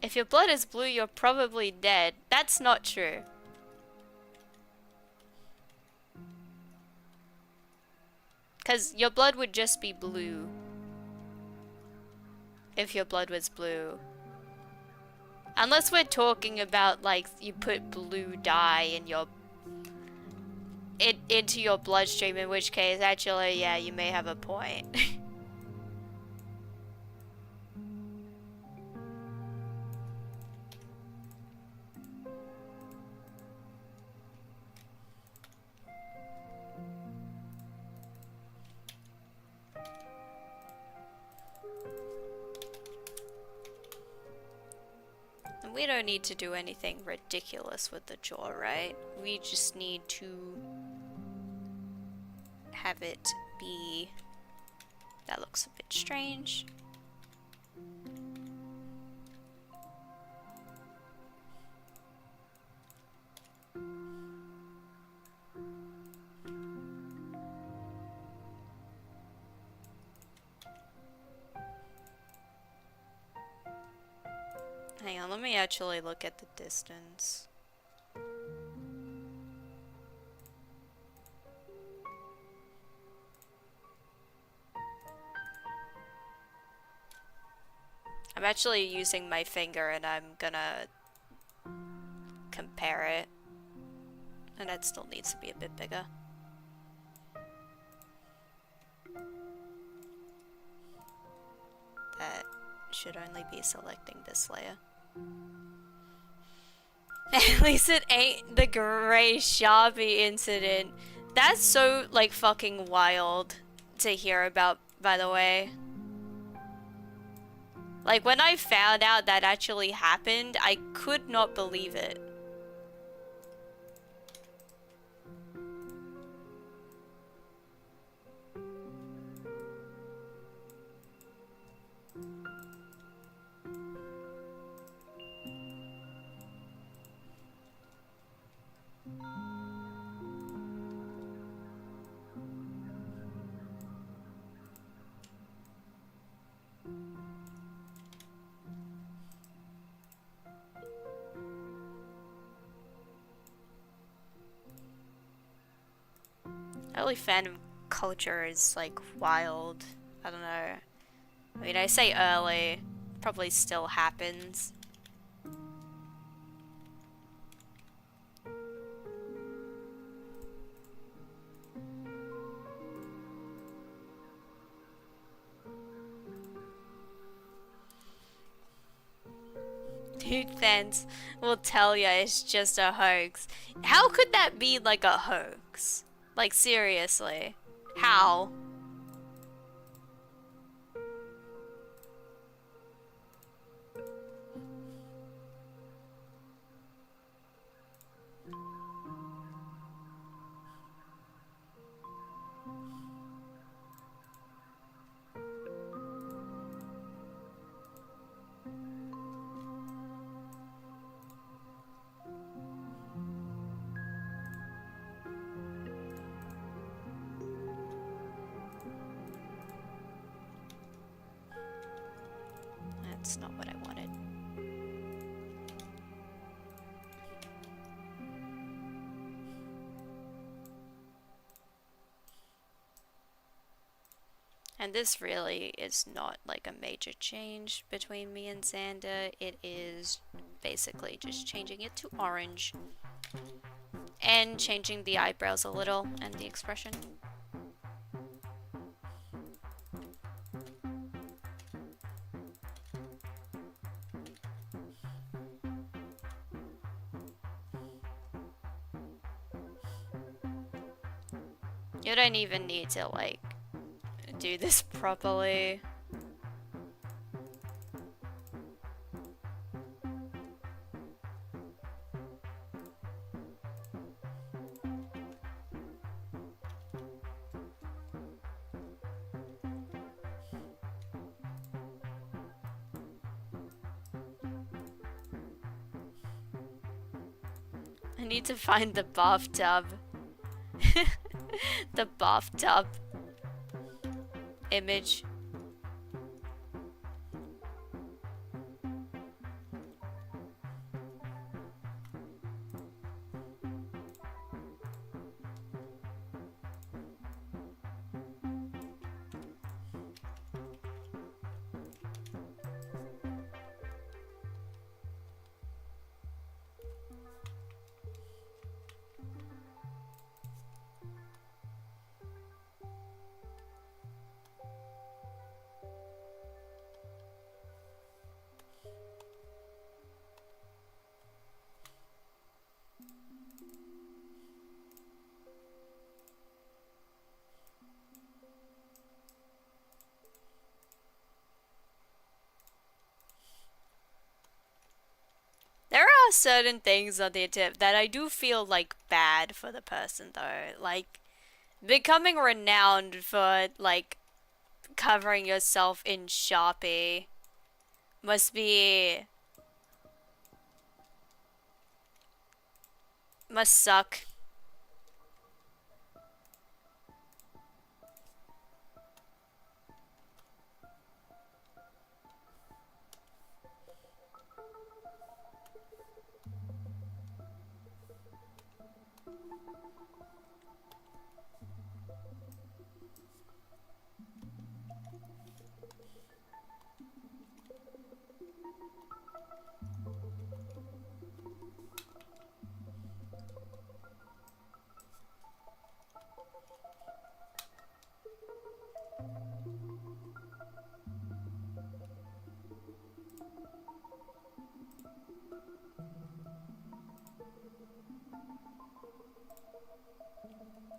If your blood is blue, you're probably dead. That's not true. Because your blood would just be blue. If your blood was blue. Unless we're talking about, like, you put blue dye in your... into your bloodstream, in which case, actually, yeah, you may have a point. We don't need to do anything ridiculous with the jaw, right? We just need to have it be... That looks a bit strange. Hang on, let me actually look at the distance. I'm actually using my finger and I'm gonna compare it. And that still needs to be a bit bigger. That should only be selecting this layer. At least it ain't the gray Sharpie incident. That's so, like, fucking wild to hear about, by the way. Like, when I found out that actually happened, I could not believe it. Early fandom culture is, like, wild. I don't know. I mean, I say early, probably still happens. Dude, fans will tell ya it's just a hoax. How could that be, like, a hoax? Like, seriously. How? And this really is not like a major change between me and Xander. It is basically just changing it to orange and changing the eyebrows a little and the expression. You don't even need to like do this properly. I need to find the bathtub. The bathtub image. There are certain things on the tip that I do feel like bad for the person though. Like becoming renowned for like covering yourself in Sharpie must be must suck.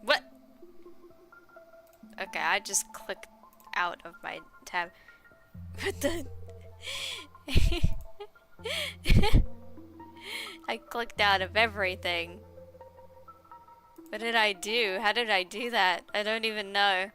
What? Okay, I just clicked out of my tab. What the? I clicked out of everything. What did I do? How did I do that? I don't even know.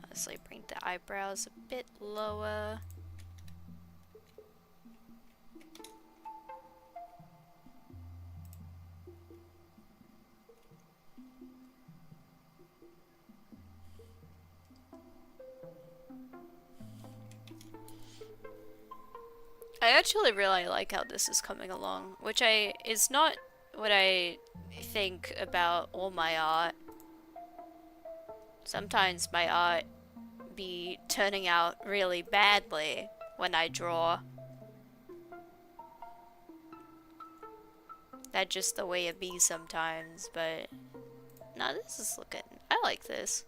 Honestly, bring the eyebrows a bit lower. I actually really like how this is coming along, which is not what I think about all my art. Sometimes my art be turning out really badly when I draw. That's just the way it be sometimes, but no, this is looking, I like this.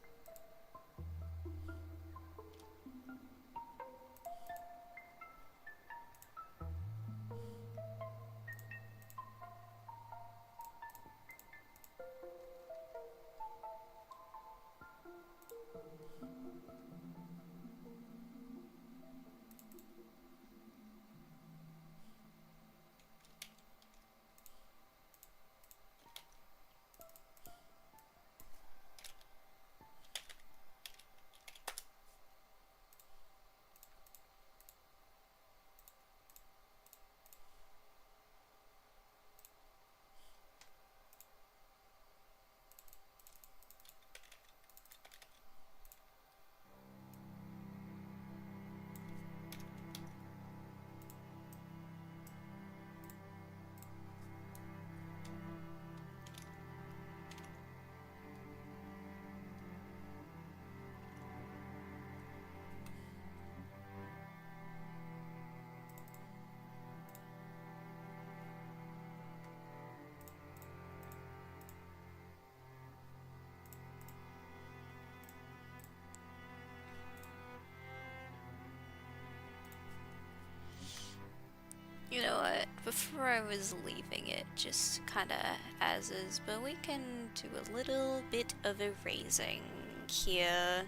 You know what, before I was leaving it just kinda as is, but we can do a little bit of erasing here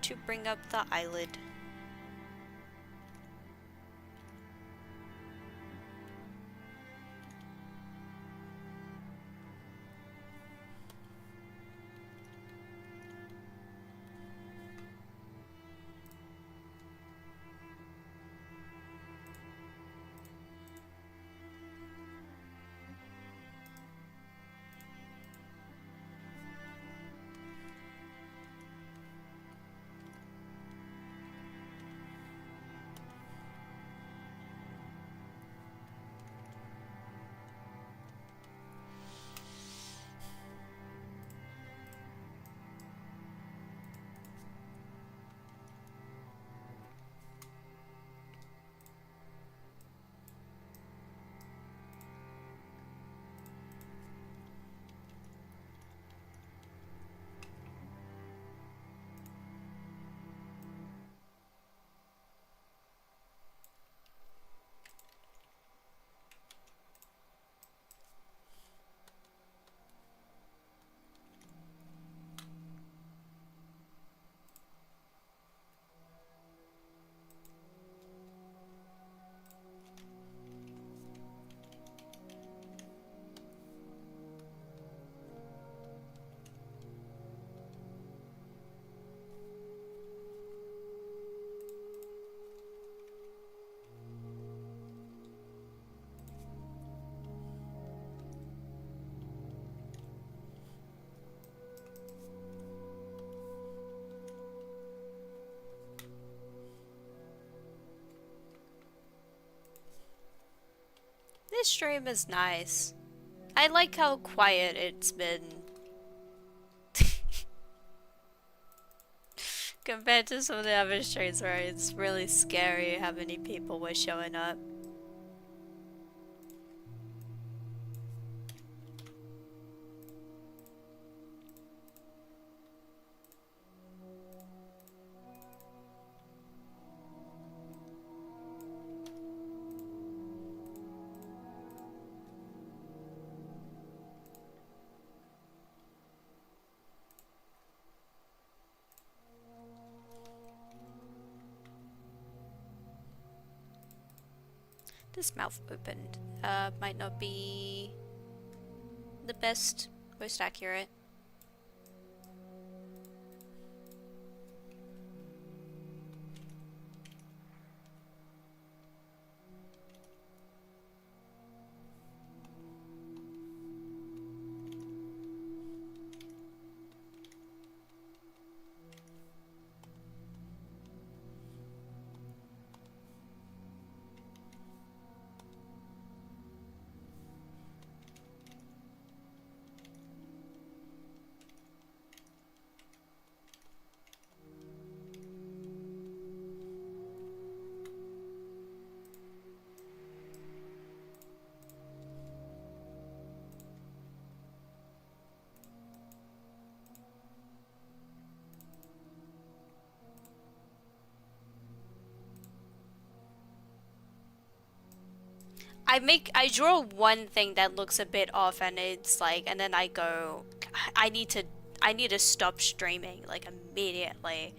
to bring up the eyelid. This stream is nice. I like how quiet it's been. Compared to some of the other streams where it's really scary how many people were showing up. This mouth opened might not be the best, most accurate. I draw one thing that looks a bit off, and it's like, and then I go, I need to I need to stop streaming like immediately.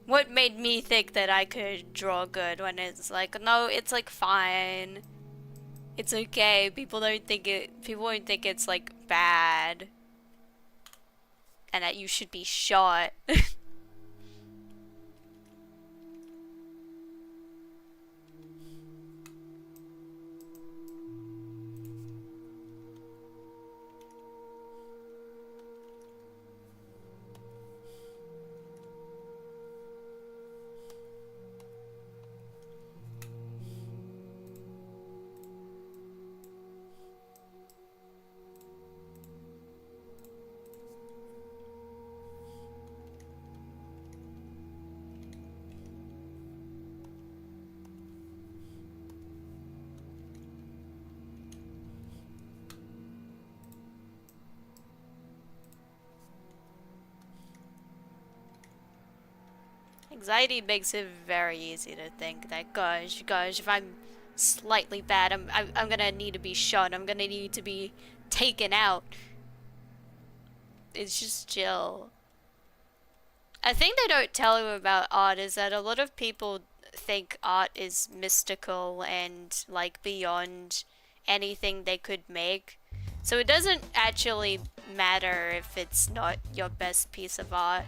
What made me think that I could draw good when it's like, no, it's like fine. It's okay. People won't think it's like bad and that you should be shot. Anxiety makes it very easy to think that, gosh, if I'm slightly bad, I'm gonna need to be shot. I'm gonna need to be taken out. It's just chill. A thing they don't tell you about art is that a lot of people think art is mystical and like beyond anything they could make. So it doesn't actually matter if it's not your best piece of art.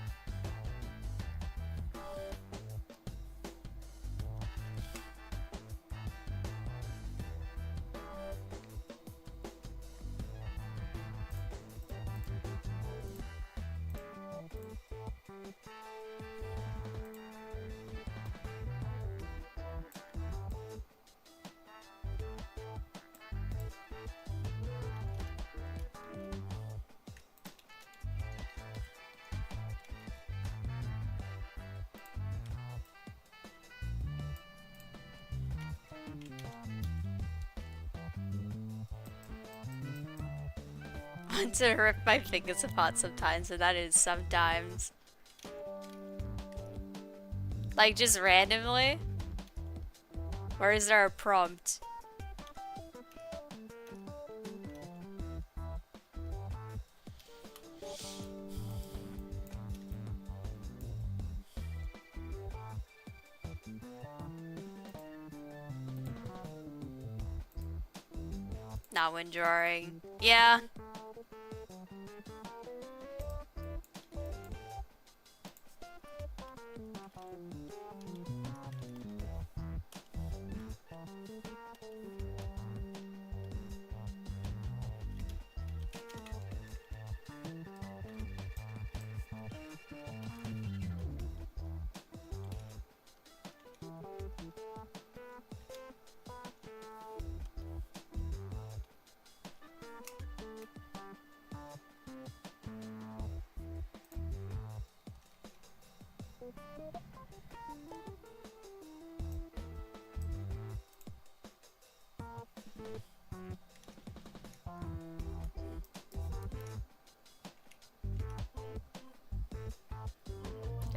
I want to rip my fingers apart sometimes, and that is sometimes. Like, just randomly? Or is there a prompt? Not when drawing. Yeah.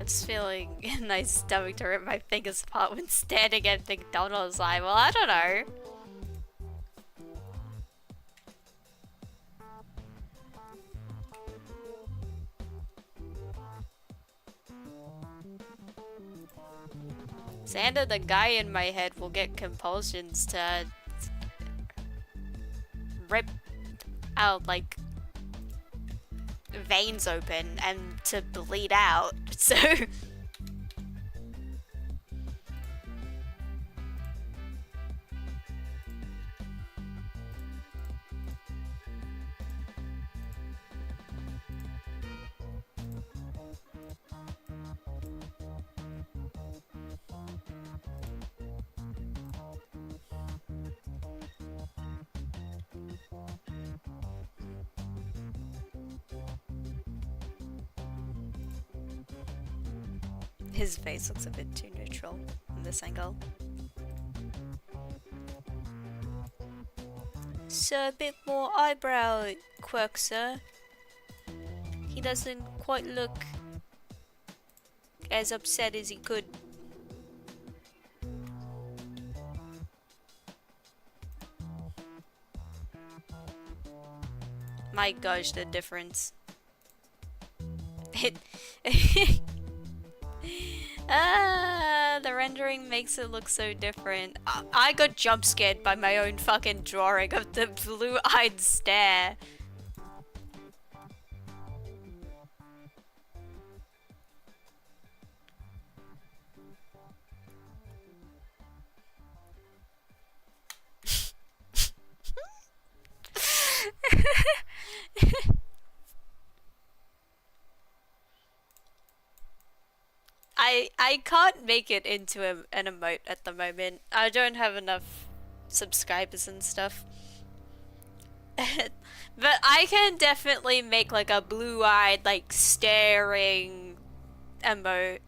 It's feeling in my stomach to rip my fingers apart when standing at McDonald's line. Well, I don't know. Xander, the guy in my head, will get compulsions to rip out, like, veins open and to bleed out, so... His face looks a bit too neutral from this angle. So a bit more eyebrow quirk, sir. He doesn't quite look as upset as he could. My gosh, the difference. It the rendering makes it look so different. I got jump scared by my own fucking drawing of the blue-eyed stare. I can't make it into an emote at the moment. I don't have enough subscribers and stuff. But I can definitely make like a blue-eyed, like staring emote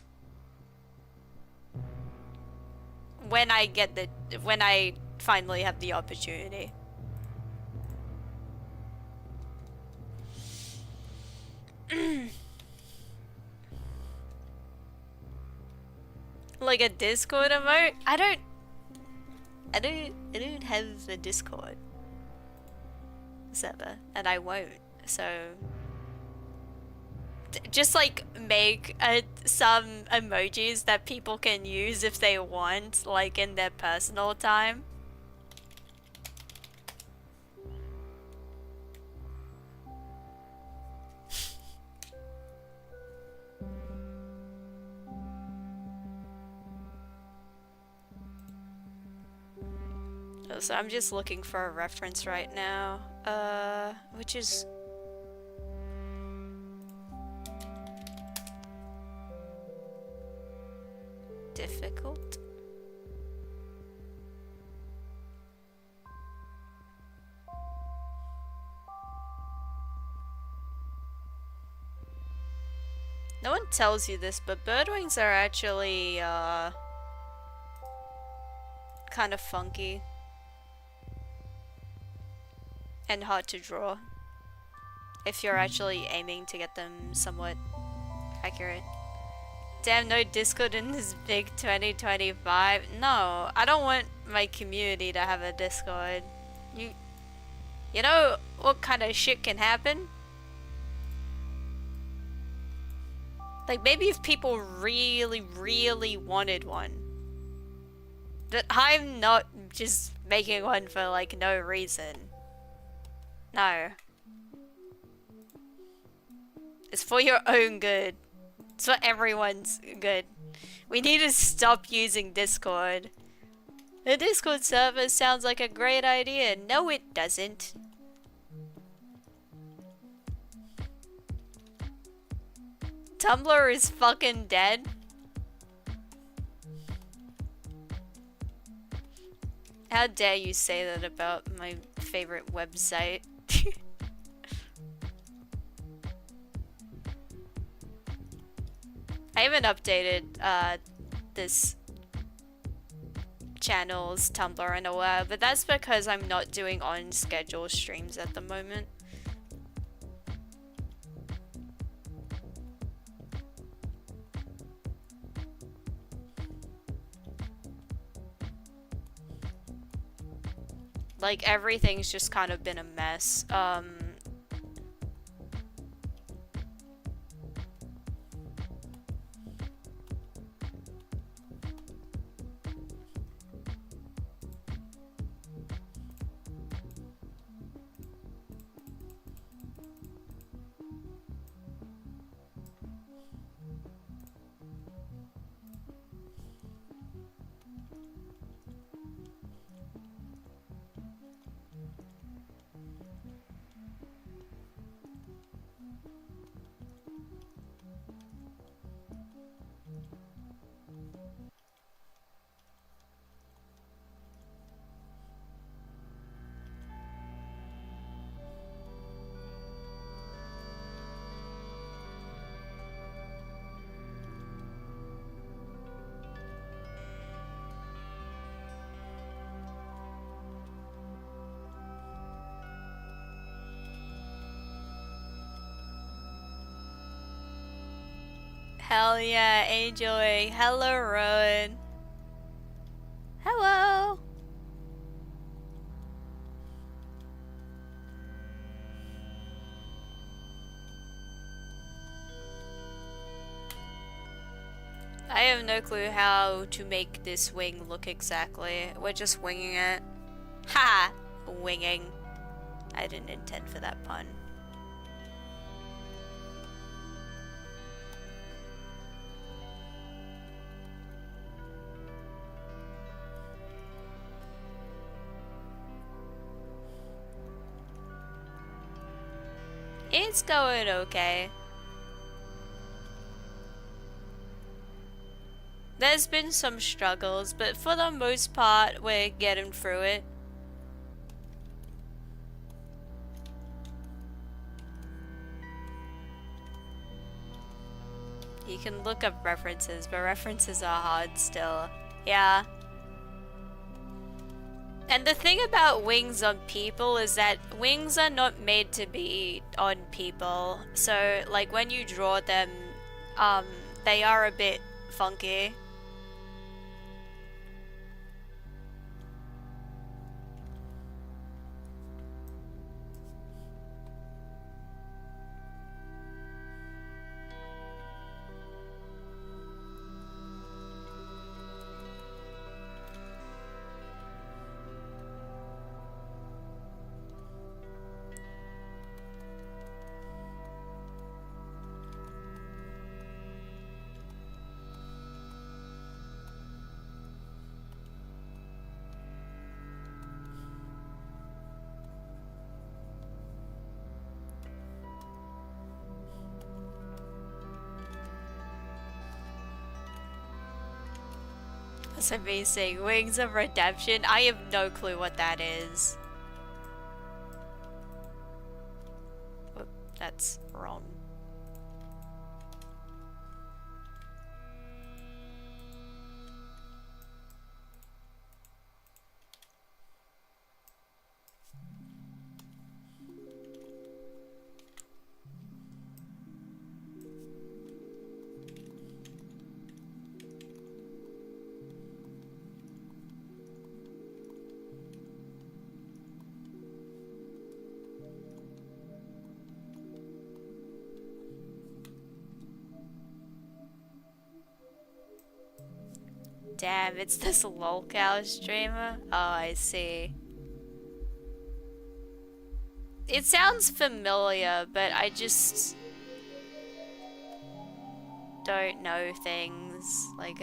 when I finally have the opportunity. Like a Discord emote? I don't have a Discord server, and I won't. So just like make some emojis that people can use if they want, like in their personal time. So I'm just looking for a reference right now, which is difficult. No one tells you this, but birdwings are actually, kind of funky and hard to draw if you're actually aiming to get them somewhat accurate. Damn, no Discord in this big 2025. No, I don't want my community to have a Discord. You know what kind of shit can happen? Like, maybe if people really, really wanted one. But I'm not just making one for, like, no reason. No. It's for your own good. It's for everyone's good. We need to stop using Discord. The Discord server sounds like a great idea. No, it doesn't. Tumblr is fucking dead. How dare you say that about my favorite website? I haven't updated this channel's Tumblr in a while, but that's because I'm not doing on-schedule streams at the moment. Like, everything's just kind of been a mess. Hell yeah, Angel. Hello, Rowan. Hello. I have no clue how to make this wing look exactly. We're just winging it. Ha! Winging. I didn't intend for that pun. It's going okay. There's been some struggles, but for the most part, we're getting through it. You can look up references, but references are hard still. Yeah. And the thing about wings on people is that wings are not made to be on people. So, like, when you draw them, they are a bit funky. That's amazing. Wings of Redemption? I have no clue what that is. Whoop, that's wrong. Damn, it's this lolcow streamer? Oh, I see. It sounds familiar, but I just don't know things. Like,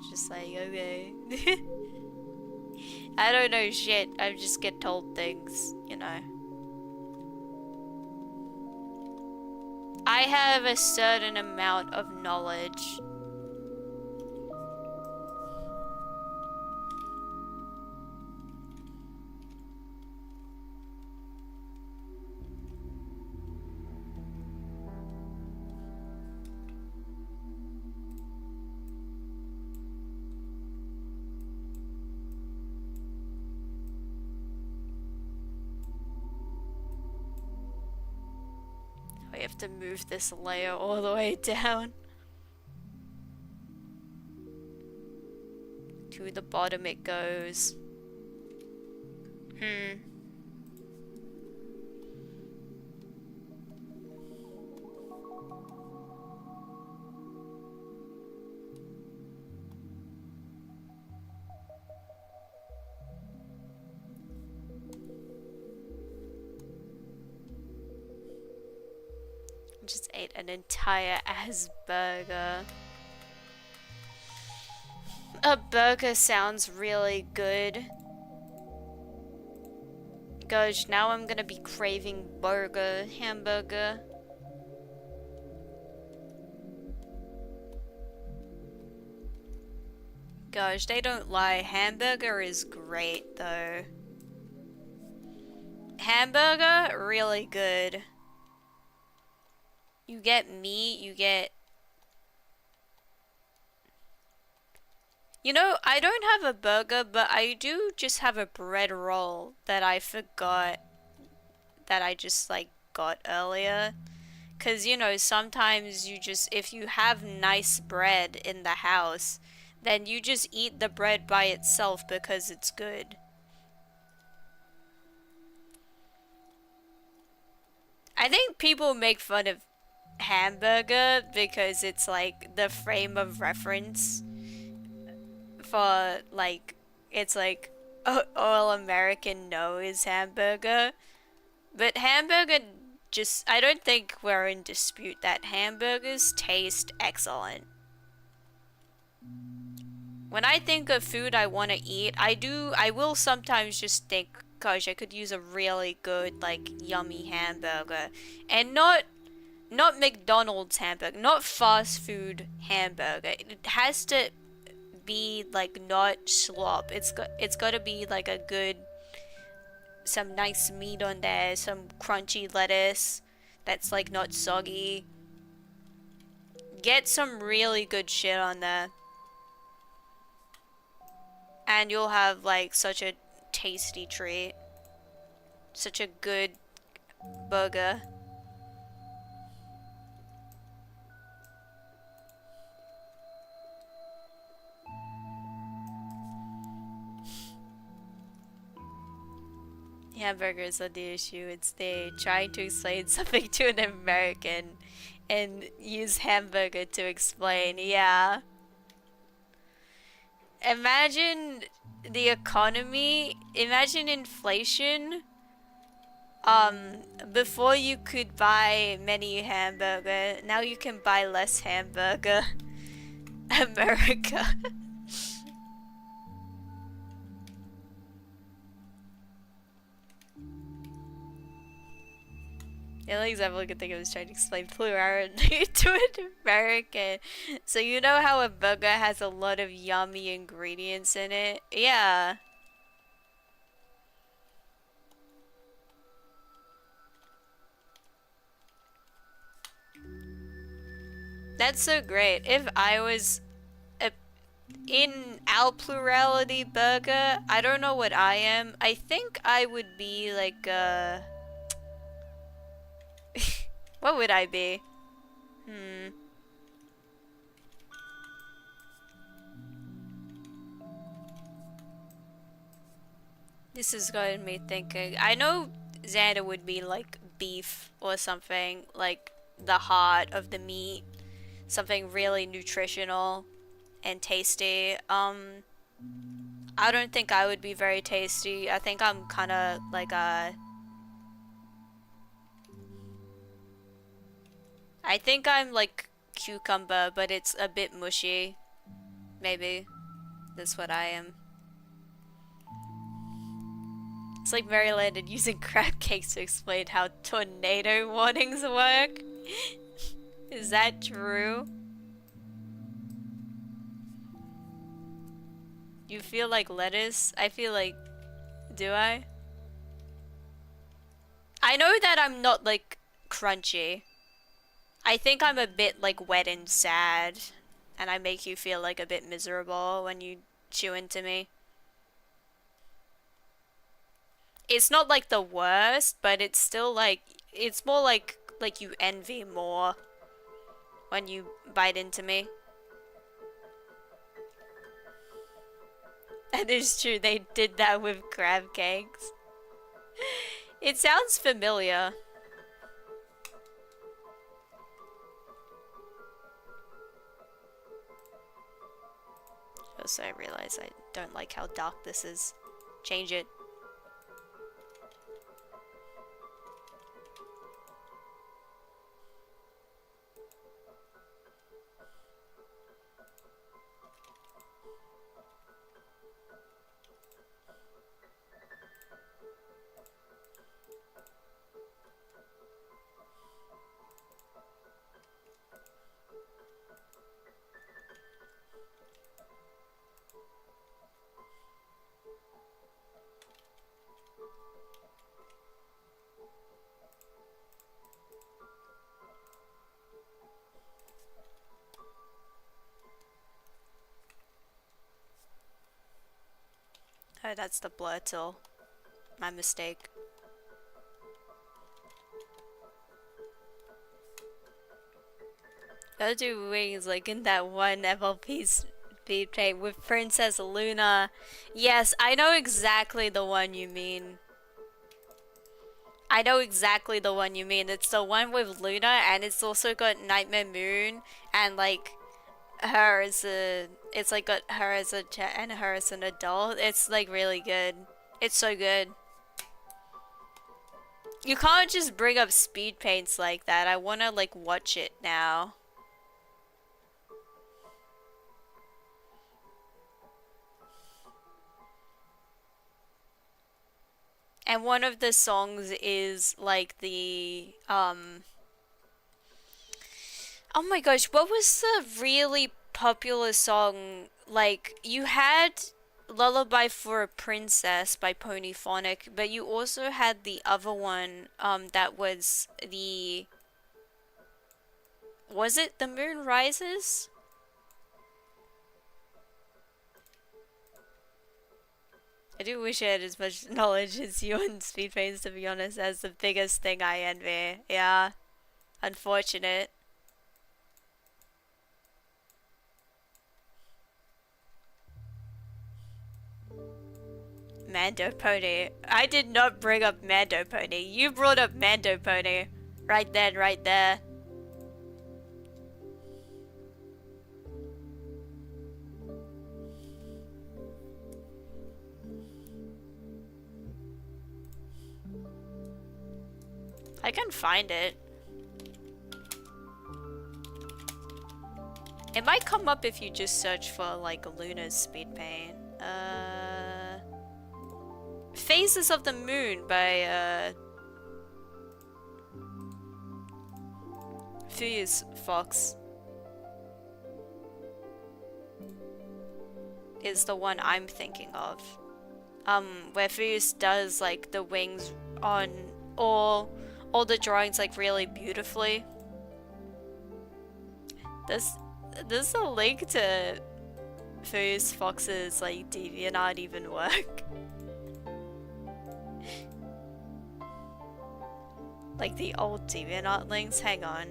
just like, okay. I don't know shit, I just get told things, you know. I have a certain amount of knowledge. We have to move this layer all the way down. To the bottom it goes. Just ate an entire ass burger. A burger sounds really good. Gosh, now I'm gonna be craving hamburger. Gosh, they don't lie. Hamburger is great though. Hamburger, really good. You get meat, you get... You know, I don't have a burger, but I do just have a bread roll that I forgot that I just, like, got earlier. Cause, you know, sometimes you just, if you have nice bread in the house, then you just eat the bread by itself because it's good. I think people make fun of hamburger because it's like the frame of reference for like it's like all American know is hamburger. But hamburger just I don't think we're in dispute that hamburgers taste excellent. When I think of food I want to eat, I will sometimes just think, gosh, I could use a really good, like, yummy hamburger. And not McDonald's hamburger, not fast food hamburger. It has to be, like, not slop. It's got to be, like, a good, some nice meat on there, some crunchy lettuce that's, like, not soggy. Get some really good shit on there. And you'll have like such a tasty treat. Such a good burger. Hamburgers are the issue. It's they trying to explain something to an American and use hamburger to explain. Yeah. Imagine the economy. Imagine inflation. Before you could buy many hamburger, now you can buy less hamburger. America. The only example I could think of is trying to explain plurality to an American. So you know how a burger has a lot of yummy ingredients in it? Yeah. That's so great. If I was a, in our plurality burger, I don't know what I am. I think I would be like what would I be? Hmm. This is getting me thinking. I know Xander would be like beef or something, like the heart of the meat. Something really nutritional and tasty. I don't think I would be very tasty. I think I'm kind of like a... I think I'm like cucumber, but it's a bit mushy. Maybe. That's what I am. It's like Maryland and using crab cakes to explain how tornado warnings work. Is that true? You feel like lettuce? I feel like... Do I? I know that I'm not like crunchy. I think I'm a bit like wet and sad. And I make you feel like a bit miserable when you chew into me. It's not like the worst, but it's still like... It's more like you envy more when you bite into me. And it's true, they did that with crab cakes. It sounds familiar. Also, I realize I don't like how dark this is. Change it. Oh, that's the blur tool. My mistake. Gotta do wings like in that one FLP speed tape with Princess Luna. Yes, I know exactly the one you mean. I know exactly the one you mean. It's the one with Luna, and it's also got Nightmare Moon, and like her as a, it's like got her as a and her as an adult. It's like really good. It's so good. You can't just bring up speed paints like that. I wanna like watch it now. And one of the songs is like the oh my gosh, what was the really popular song? Like you had Lullaby for a Princess by Ponyphonic, but you also had the other one that was the, was it The Moon Rises? I do wish I had as much knowledge as you on speed paints, to be honest. That's the biggest thing I envy. Yeah. Unfortunate. Mando Pony. I did not bring up Mando Pony. You brought up Mando Pony. Right then, right there. I can find it. It might come up if you just search for like Luna's speed paint. Phases of the Moon by Fuse Fox is the one I'm thinking of. Where Fuse does like the wings on all the drawings like really beautifully. Does a link to Fuse Fox's like DeviantArt even work? Like the old DeviantArt links? Hang on.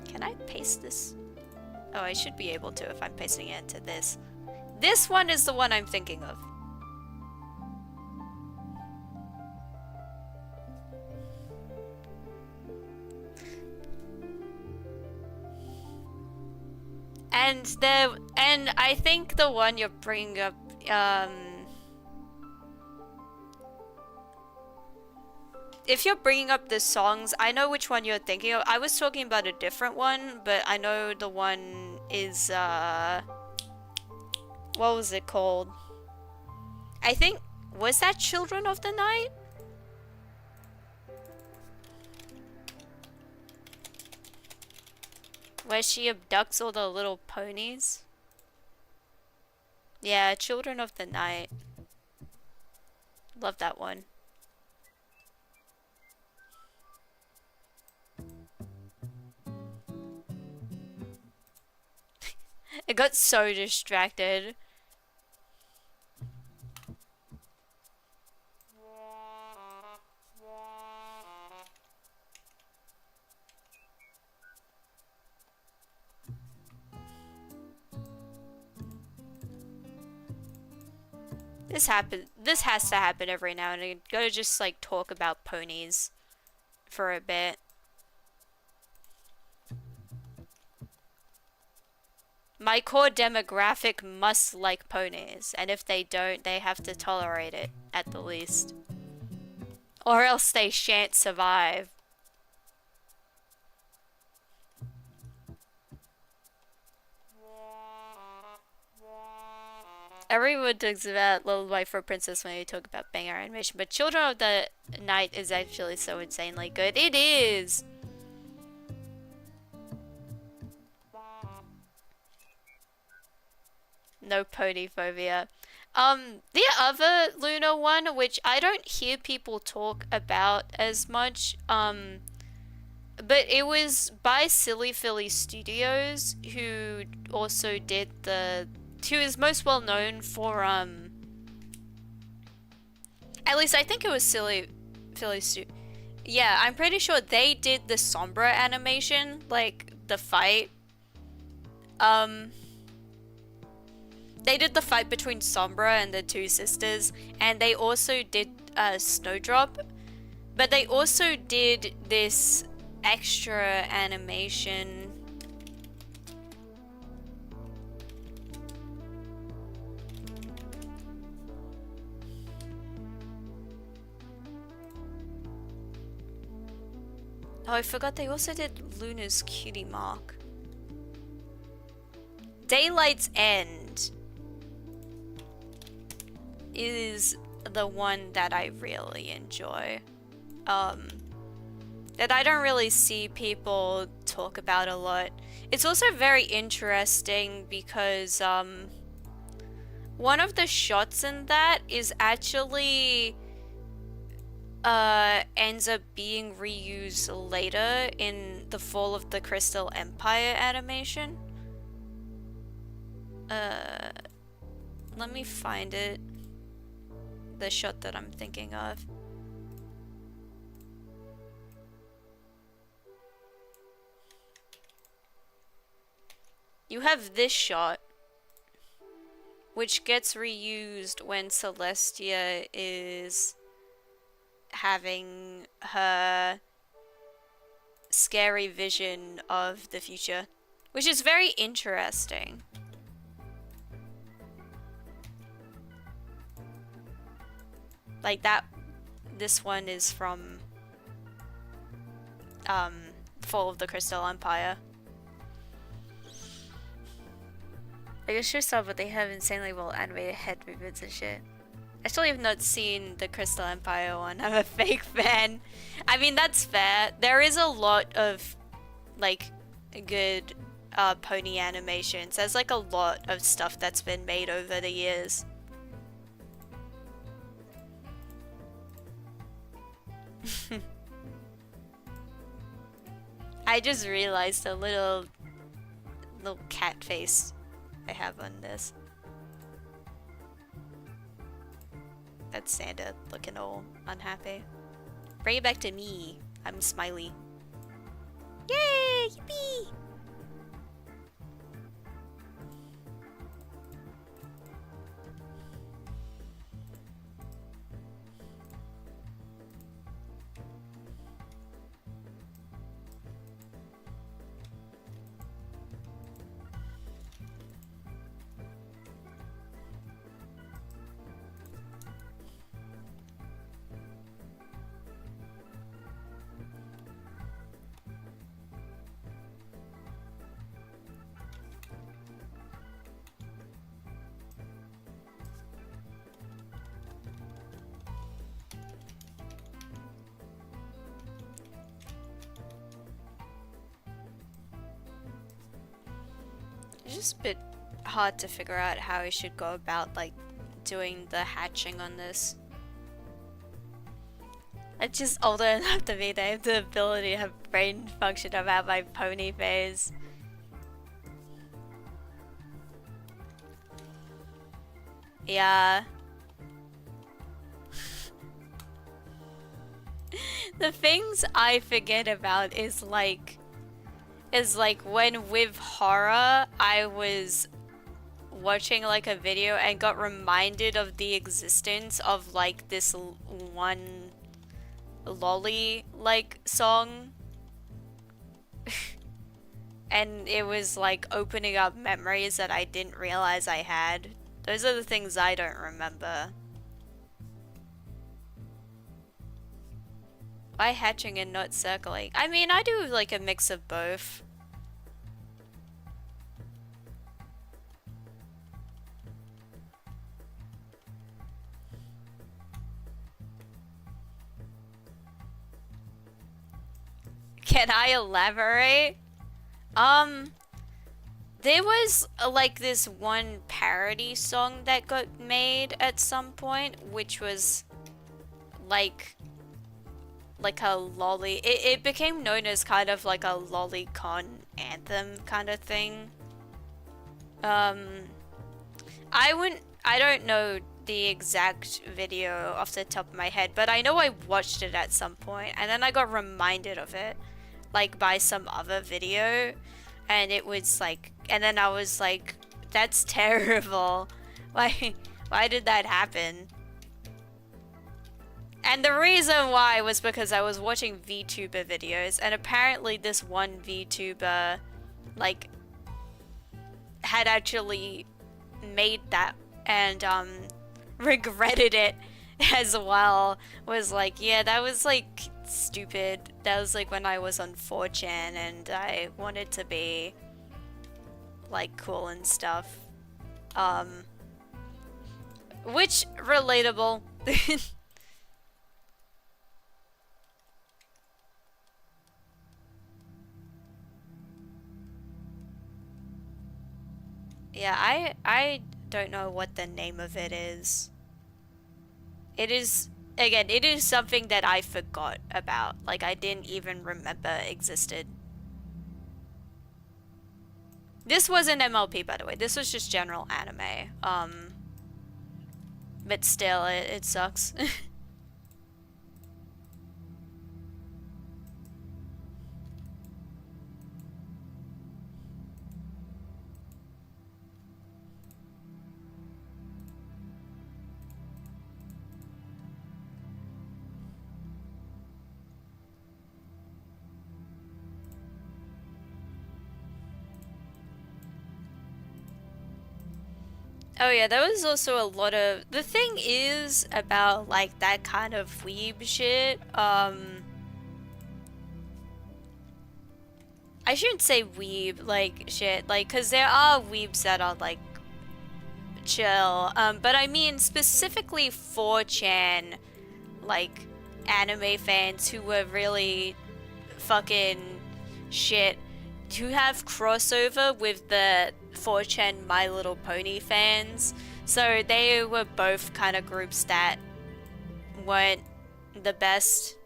Can I paste this? Oh, I should be able to if I'm pasting it into this. This one is the one I'm thinking of. And I think the one you're bringing up, if you're bringing up the songs, I know which one you're thinking of. I was talking about a different one, but I know the one is, what was it called? I think, was that Children of the Night? Where she abducts all the little ponies? Yeah, Children of the Night. Love that one. I got so distracted. This has to happen every now and again. Gotta just like talk about ponies for a bit. My core demographic must like ponies, and if they don't, they have to tolerate it, at the least. Or else they shan't survive. Everyone talks about Lullaby for a Princess when they talk about banger animation, but Children of the Night is actually so insanely good. It is! No pony phobia. The other Luna one, which I don't hear people talk about as much, but it was by Silly Philly Studios, who also did who is most well known for, at least I think it was Silly Philly Studios. Yeah, I'm pretty sure they did the Sombra animation, like the fight. Um, they did the fight between Sombra and the two sisters, and they also did Snowdrop, but they also did this extra animation. Oh, I forgot they also did Luna's cutie mark. Daylight's End is the one that I really enjoy. That I don't really see people talk about a lot. It's also very interesting because one of the shots in that is actually ends up being reused later in the Fall of the Crystal Empire animation. Let me find it. The shot that I'm thinking of. You have this shot, which gets reused when Celestia is having her scary vision of the future, which is very interesting. Like that, this one is from Fall of the Crystal Empire. I guess sure saw, but they have insanely well animated head movements and shit. I still have not seen the Crystal Empire one. I'm a fake fan. I mean, that's fair. There is a lot of, like, good pony animations. There's, like, a lot of stuff that's been made over the years. I just realized a little cat face I have on this. That's Santa looking all unhappy. Bring it back to me. I'm smiley. Yay! Yippee! It's just a bit hard to figure out how we should go about, like, doing the hatching on this. I'm just old enough to be there, the ability to have brain function about my pony phase. Yeah. The things I forget about is like when with horror I was watching like a video and got reminded of the existence of like this one lolly like song and it was like opening up memories that I didn't realize I had. Those are the things I don't remember. Why hatching and not circling? I mean, I do like a mix of both. Can I elaborate? There was like this one parody song that got made at some point, which was like a lolly. It became known as kind of like a lolicon anthem kind of thing. I don't know the exact video off the top of my head, but I know I watched it at some point, and then I got reminded of it, like by some other video, and it was like, and then I was like, that's terrible. Why did that happen? And the reason why was because I was watching VTuber videos, and apparently this one VTuber, like, had actually made that and regretted it as well. Was like, yeah, that was like stupid. That was like when I was on 4chan and I wanted to be like cool and stuff. Which relatable. Yeah, I don't know what the name of it is. It is, again, it is something that I forgot about. Like, I didn't even remember existed. This wasn't MLP, by the way. This was just general anime. But still, it sucks. Oh yeah, there was also a lot of... The thing is about, like, that kind of weeb shit, I shouldn't say weeb, like, shit, like, cause there are weebs that are, like, chill, but I mean specifically 4chan, like, anime fans who were really fucking shit, to have crossover with the 4chan My Little Pony fans. So they were both kind of groups that weren't the best.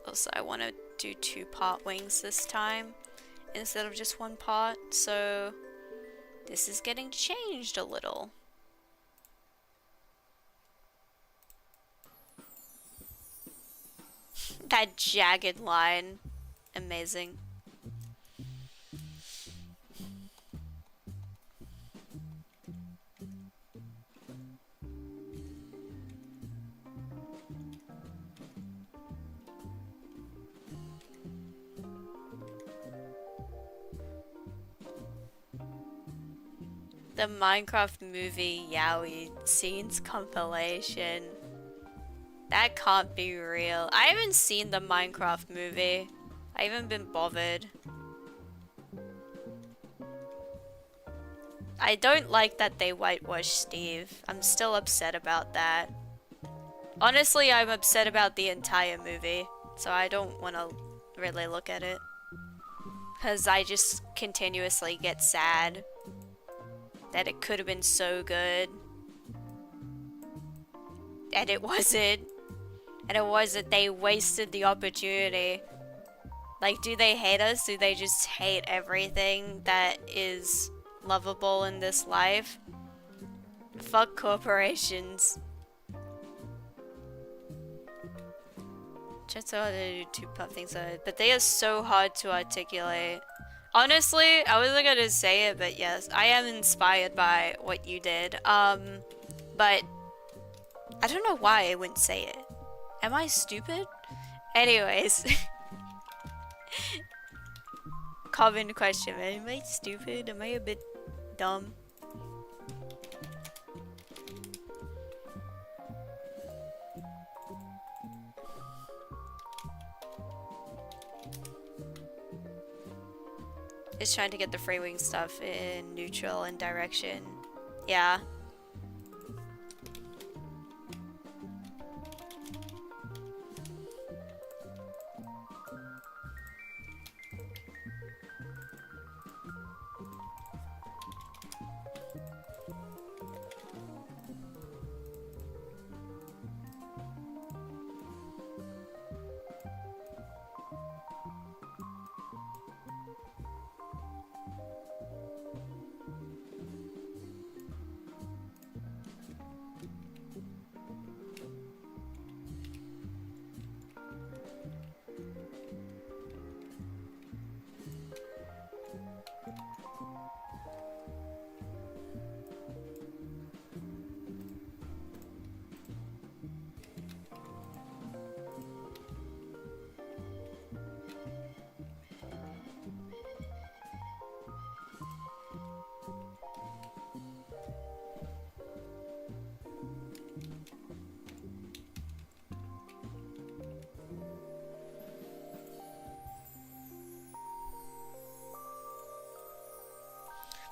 Also, I want to do 2-part wings this time instead of just 1 part, so this is getting changed a little. That jagged line. Amazing. The Minecraft movie Yaoi scenes compilation. That can't be real. I haven't seen the Minecraft movie. I haven't been bothered. I don't like that they whitewashed Steve. I'm still upset about that. Honestly, I'm upset about the entire movie, so I don't want to really look at it. Because I just continuously get sad that it could have been so good. And it wasn't. And it wasn't. They wasted the opportunity. Like, do they hate us? Do they just hate everything that is lovable in this life? Fuck corporations. Just so hard to do 2-part things, but they are so hard to articulate. Honestly, I wasn't gonna say it, but yes, I am inspired by what you did. But I don't know why I wouldn't say it. Am I stupid? Anyways. Common question, man. Am I stupid? Am I a bit dumb? Is trying to get the free wing stuff in neutral and direction. Yeah.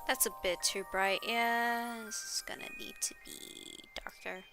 That's a bit too bright. Yeah, this is gonna need to be darker.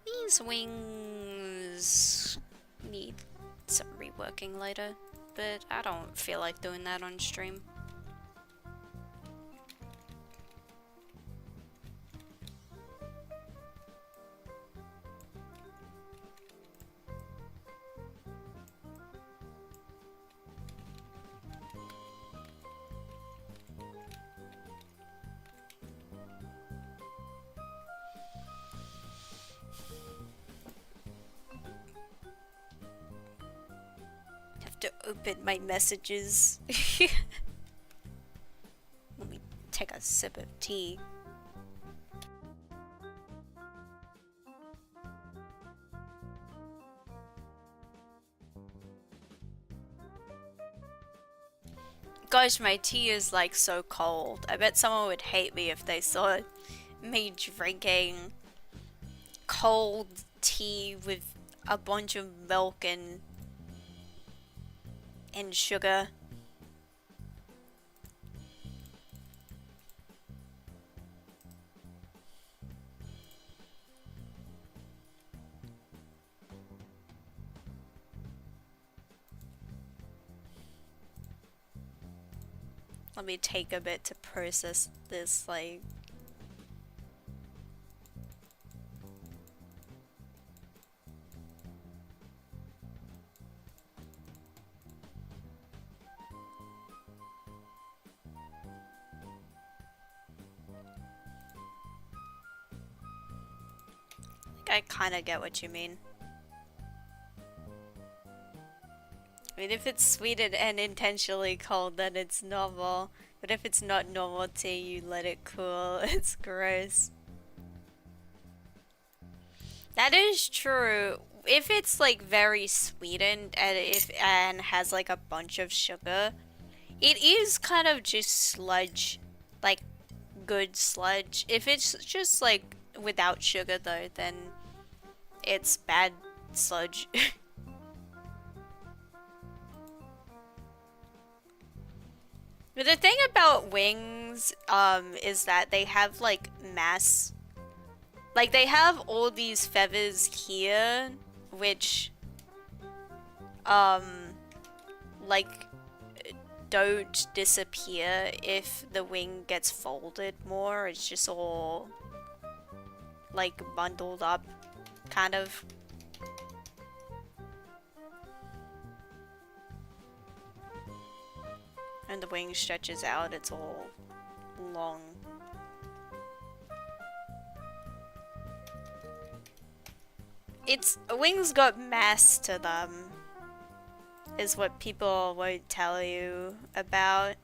These wings need some reworking later, but I don't feel like doing that on stream. To open my messages. Let me take a sip of tea. Gosh, my tea is like so cold. I bet someone would hate me if they saw me drinking cold tea with a bunch of milk and sugar. Let me take a bit to process this, like... I kinda get what you mean. I mean, if it's sweetened and intentionally cold, then it's normal. But if it's not normal tea, you let it cool. It's gross. That is true. If it's like very sweetened and has like a bunch of sugar, it is kind of just sludge, like good sludge. If it's just like without sugar though, then it's bad sludge. But the thing about wings, is that they have like mass. Like they have all these feathers here, which, um, like don't disappear if the wing gets folded more. It's just all like bundled up, kind of. And the wing stretches out, it's all long. Its wings got mass to them, is what people won't tell you about.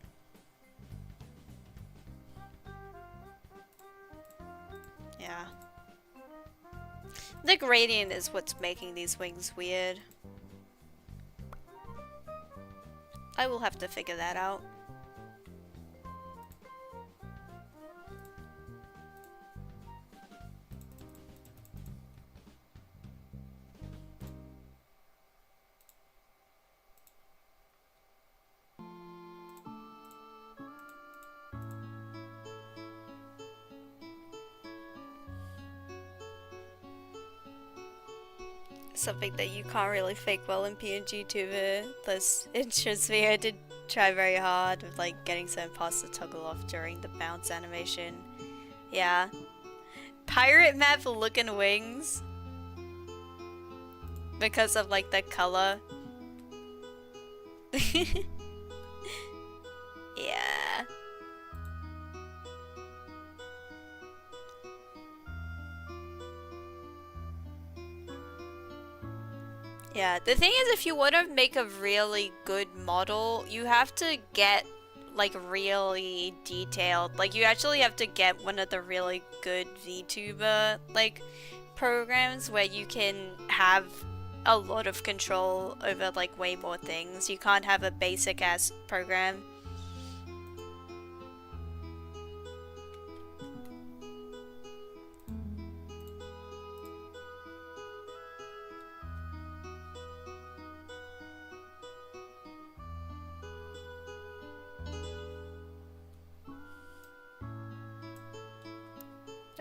Yeah. The gradient is what's making these wings weird. I will have to figure that out. Something that you can't really fake well in PNG tuber. Plus, it shows me I did try very hard with like getting certain parts to toggle off during the bounce animation. Yeah. Pirate map looking wings. Because of like the color. Yeah. Yeah, the thing is, if you want to make a really good model, you have to get like really detailed. Like you actually have to get one of the really good VTuber like programs where you can have a lot of control over like way more things. You can't have a basic ass program.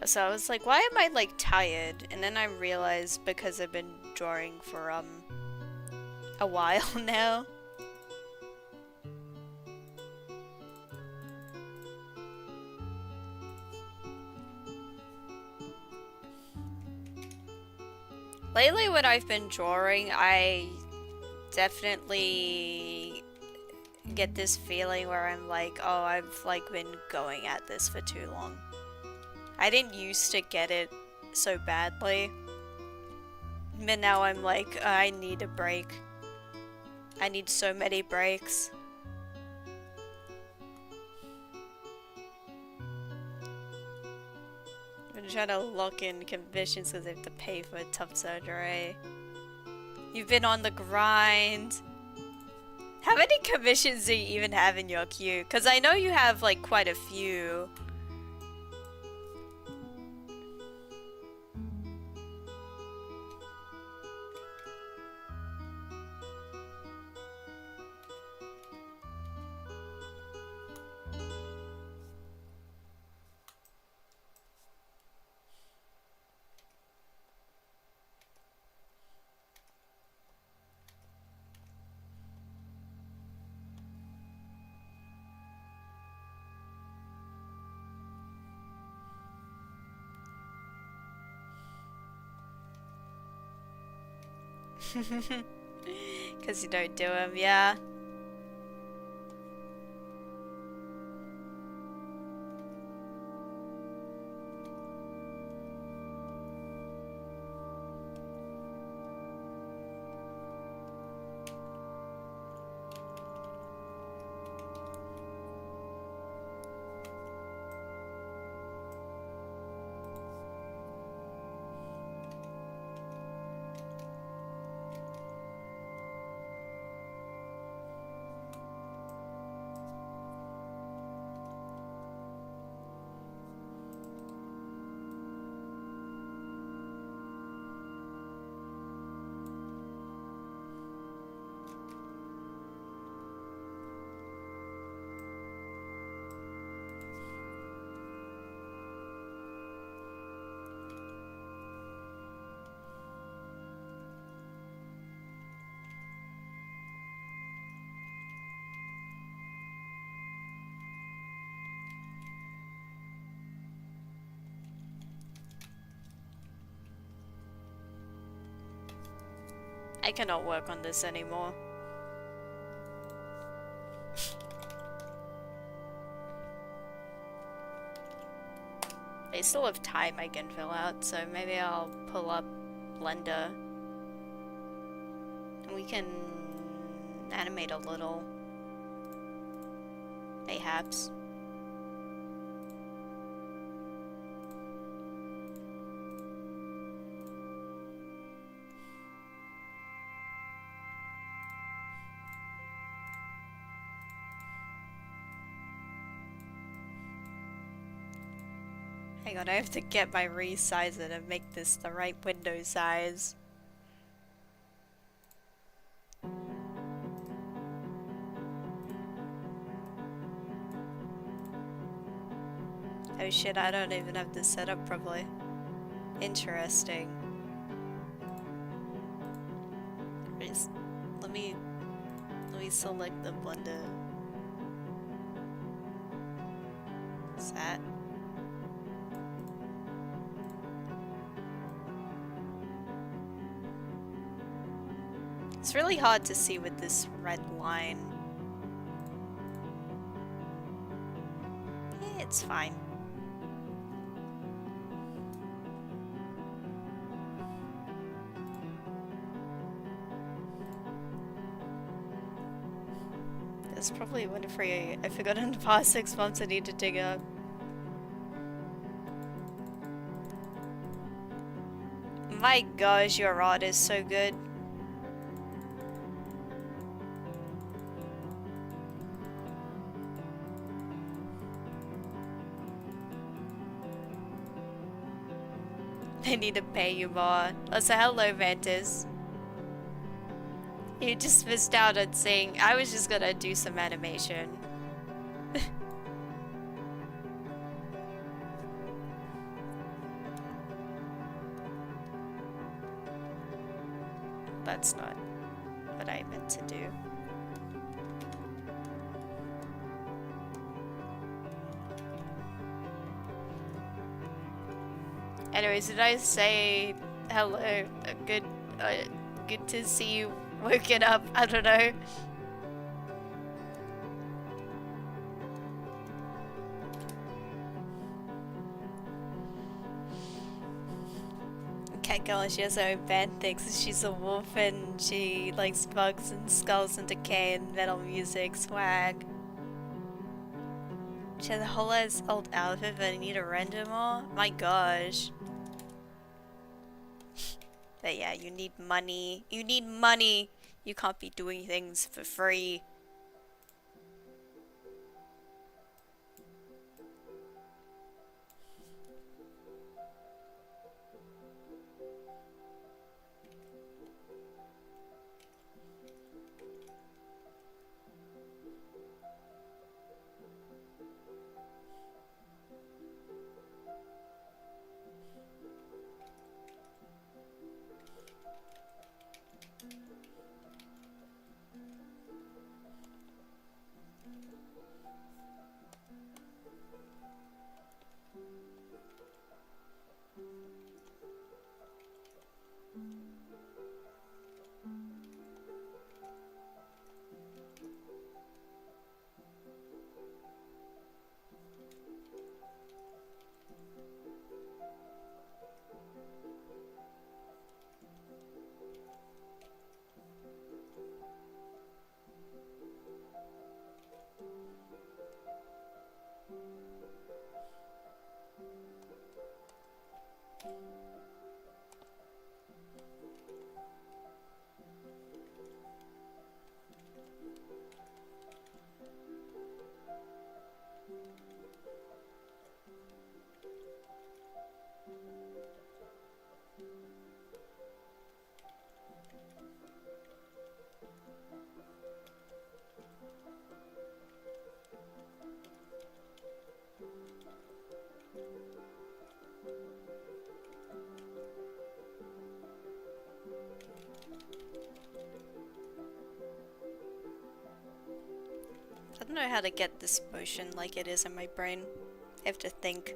So I was like, why am I like tired? And then I realized because I've been drawing for a while now. Lately when I've been drawing, I definitely get this feeling where I'm like, oh, I've like been going at this for too long. I didn't used to get it so badly. But now I'm like, I need a break. I need so many breaks. I've been trying to lock in commissions because I have to pay for tough surgery. You've been on the grind. How many commissions do you even have in your queue? Because I know you have like quite a few. Because you don't do them, yeah. I cannot work on this anymore. I still have time I can fill out, so maybe I'll pull up Blender. And we can animate a little. Mayhaps. Hang on, I have to get my resizer to make this the right window size. Oh shit, I don't even have this set up properly. Interesting. Let me select the blender. What's that? It's really hard to see with this red line. It's fine. There's probably one free I forgot in the past 6 months I need to dig up. My gosh, your art is so good. I need to pay you more. Also, hello, Ventus. You just missed out on saying I was just gonna do some animation. That's not what I meant to do. Anyways, did I say hello? Good to see you woken up. I don't know. Catgirl, she has her own band things. She's a wolf and she likes bugs and skulls and decay and metal music, swag. She has a whole ass old outfit, but I need to render more? My gosh. But yeah, you need money. You need money! You can't be doing things for free. I don't know how to get this motion like it is in my brain. I have to think.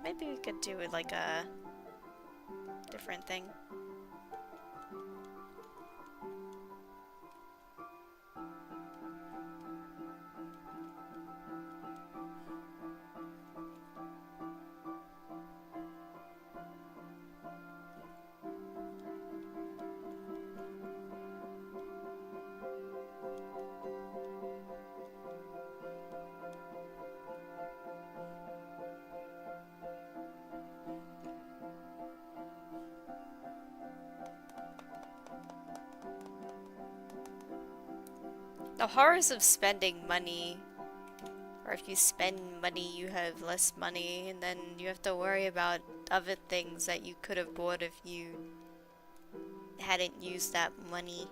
maybe we could do it like a different thing. The horrors of spending money, or if you spend money, you have less money, and then you have to worry about other things that you could have bought if you hadn't used that money.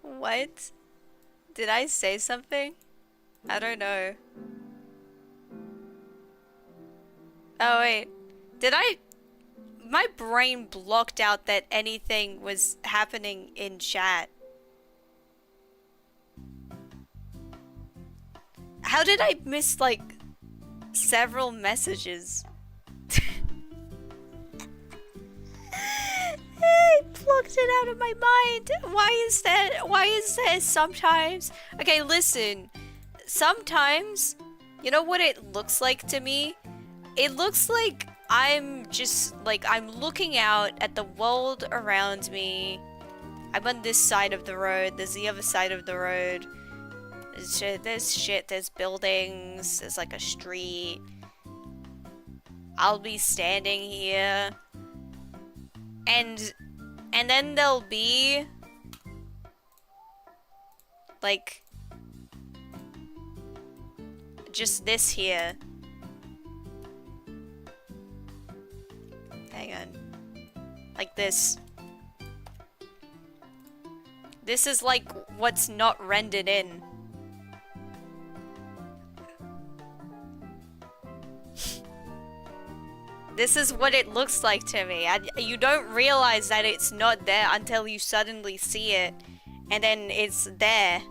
What? Did I say something? I don't know. Oh wait. Did I... My brain blocked out that anything was happening in chat. How did I miss, like, several messages? I plucked it out of my mind. Why is that? Why is that sometimes? Okay, listen. Sometimes, you know what it looks like to me? It looks like I'm just, like, I'm looking out at the world around me. I'm on this side of the road. There's the other side of the road. There's buildings. There's, like, a street. I'll be standing here. And then there'll be, like, just this here. Hang on. Like this. This is like what's not rendered in. This is what it looks like to me. You don't realize that it's not there until you suddenly see it. And then it's there.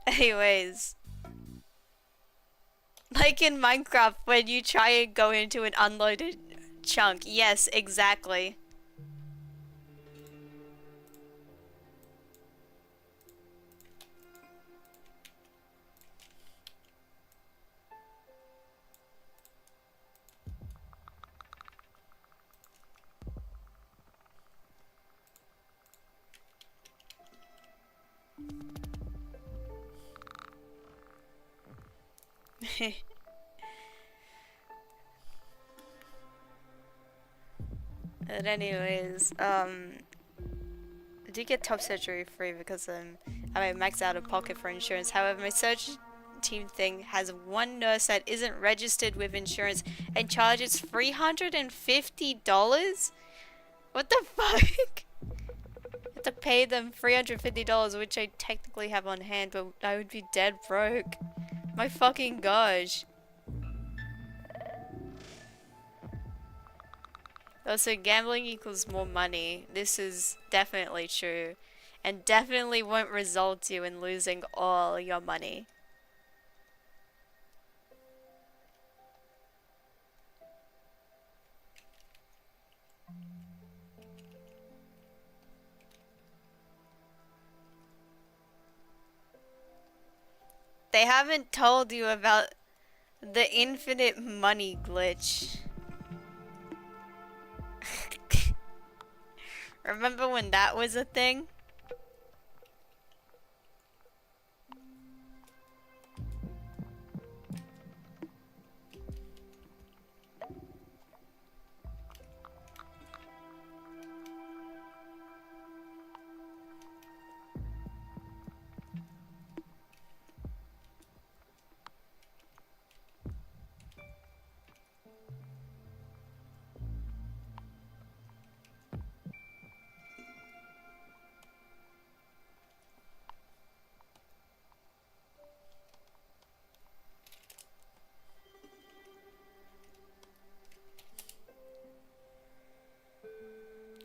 Anyways. Like in Minecraft when you try and go into an unloaded chunk. Yes, exactly. But anyways, I did get top surgery free because I maxed out of pocket for insurance. However, my surgery team thing has one nurse that isn't registered with insurance and charges $350? What the fuck? I have to pay them $350, which I technically have on hand, but I would be dead broke. My fucking gosh. Also, gambling equals more money. This is definitely true. And definitely won't result you in losing all your money. They haven't told you about the infinite money glitch. Remember when that was a thing?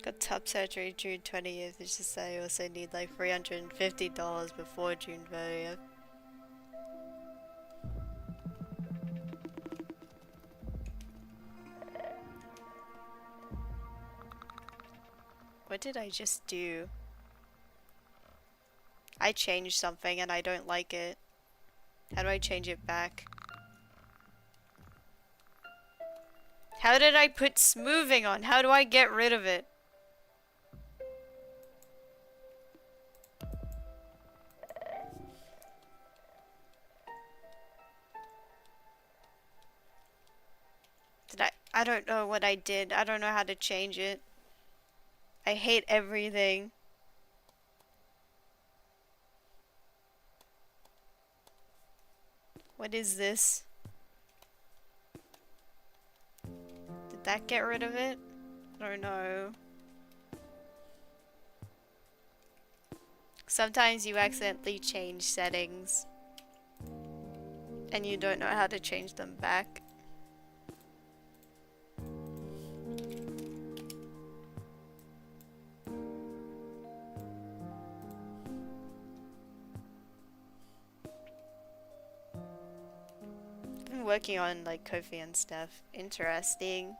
Got top surgery June 20th. It's just I also need like $350 before June 30th. What did I just do? I changed something and I don't like it. How do I change it back? How did I put smoothing on? How do I get rid of it? I don't know what I did. I don't know how to change it. I hate everything. What is this? Did that get rid of it? I don't know. Sometimes you accidentally change settings and you don't know how to change them back. I've been working on like Kofi and stuff. Interesting.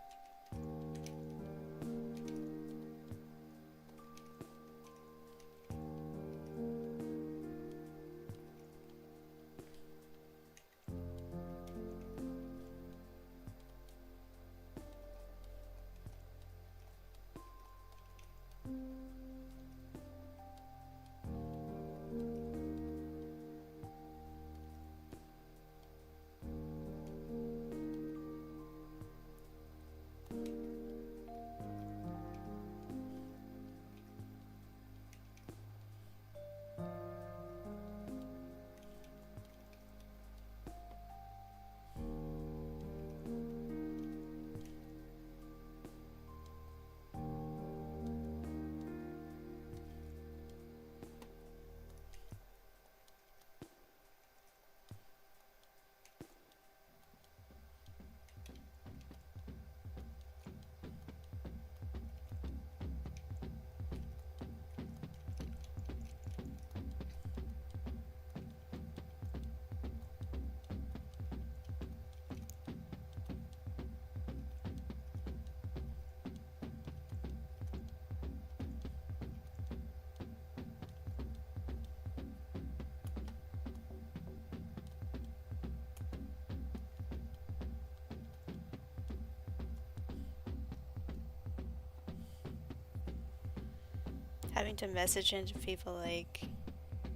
Having to message into people like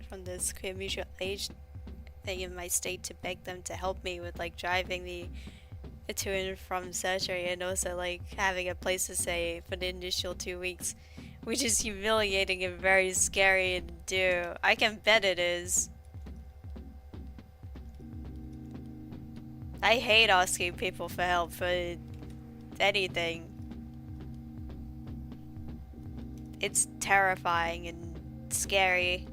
from this queer mutual aid thing in my state to beg them to help me with like driving the to and from surgery, and also like having a place to stay for the initial 2 weeks, which is humiliating and very scary to do. I can bet it is. I hate asking people for help for anything. It's terrifying and scary.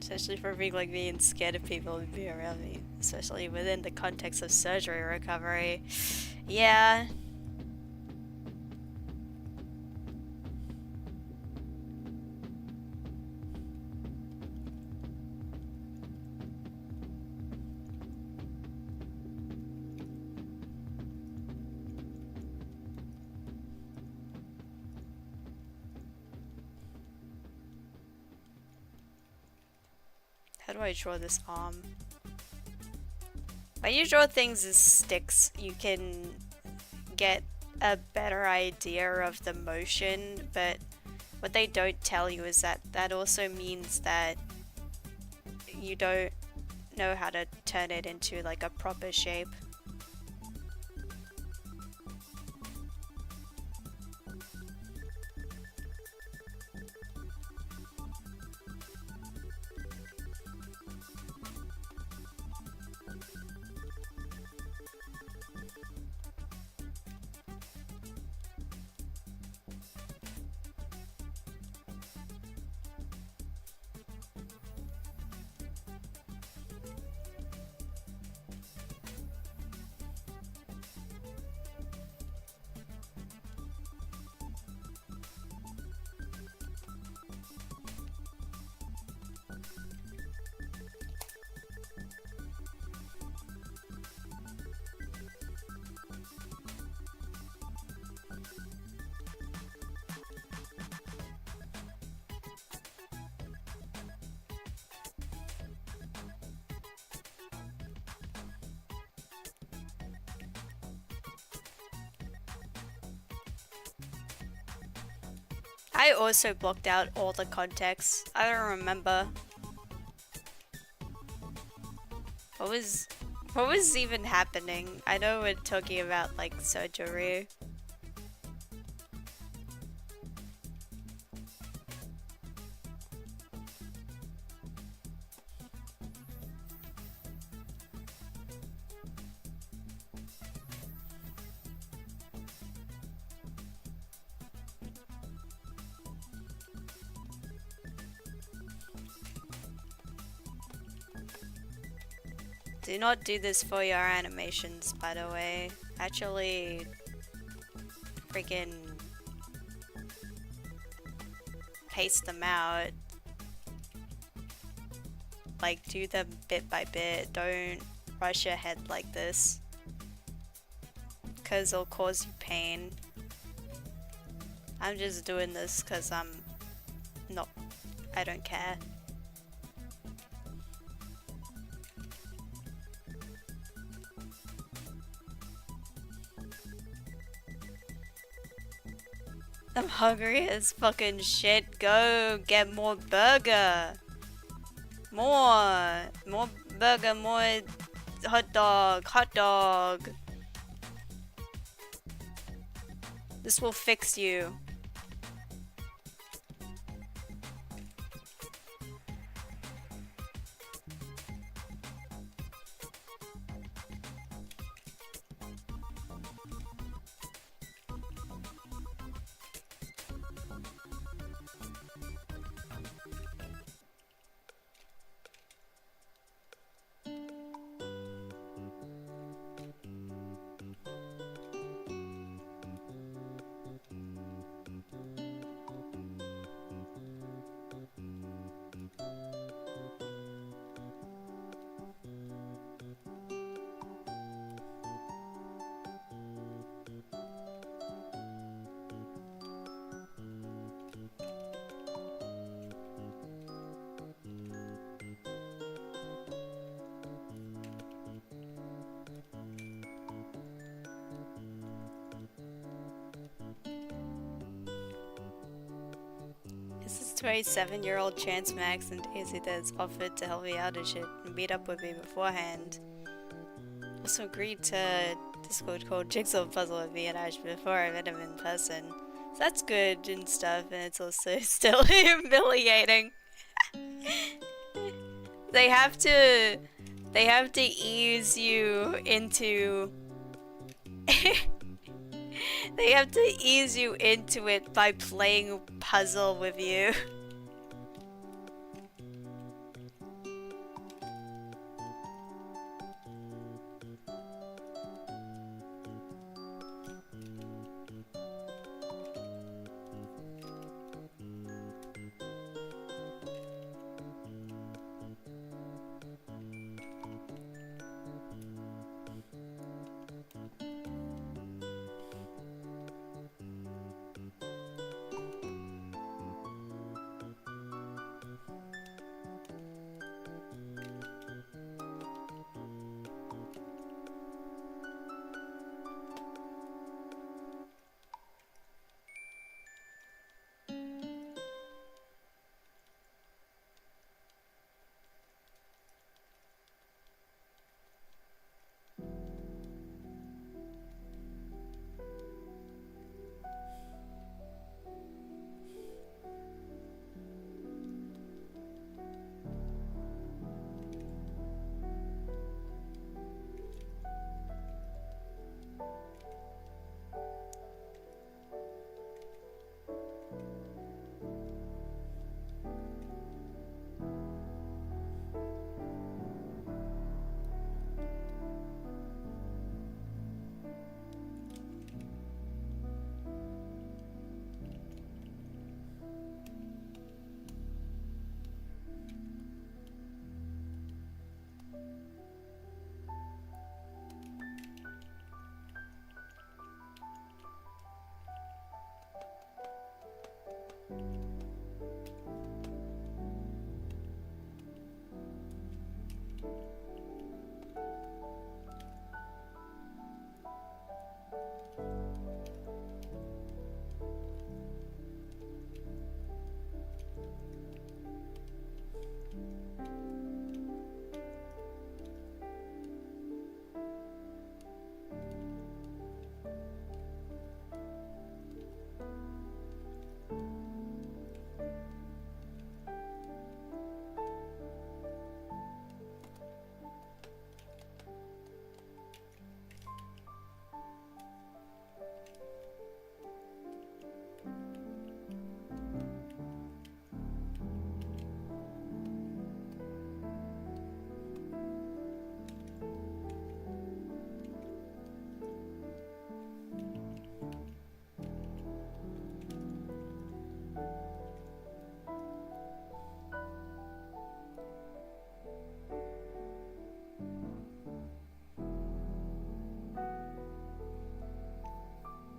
Especially for being like me and scared of people to be around me. Especially within the context of surgery recovery. Yeah. How do I draw this arm? When you draw things as sticks, you can get a better idea of the motion, but what they don't tell you is that that also means that you don't know how to turn it into like a proper shape. I also blocked out all the context. I don't remember. What was even happening? I know we're talking about like surgery. Do not do this for your animations, by the way. Actually, freaking paste them out. Like, do them bit by bit. Don't rush ahead like this. Because it'll cause you pain. I'm just doing this because I don't care. I'm hungry as fucking shit. Go get more burger. More burger, more hot dog. This will fix you. This is 27-year-old Chance Max and Daisy that's offered to help me out and shit and meet up with me beforehand. Also agreed to Discord called Jigsaw Puzzle with me and Ash before I met him in person. So that's good and stuff, and it's also still humiliating. They have to ease you into they have to ease you into it by playing puzzle with you.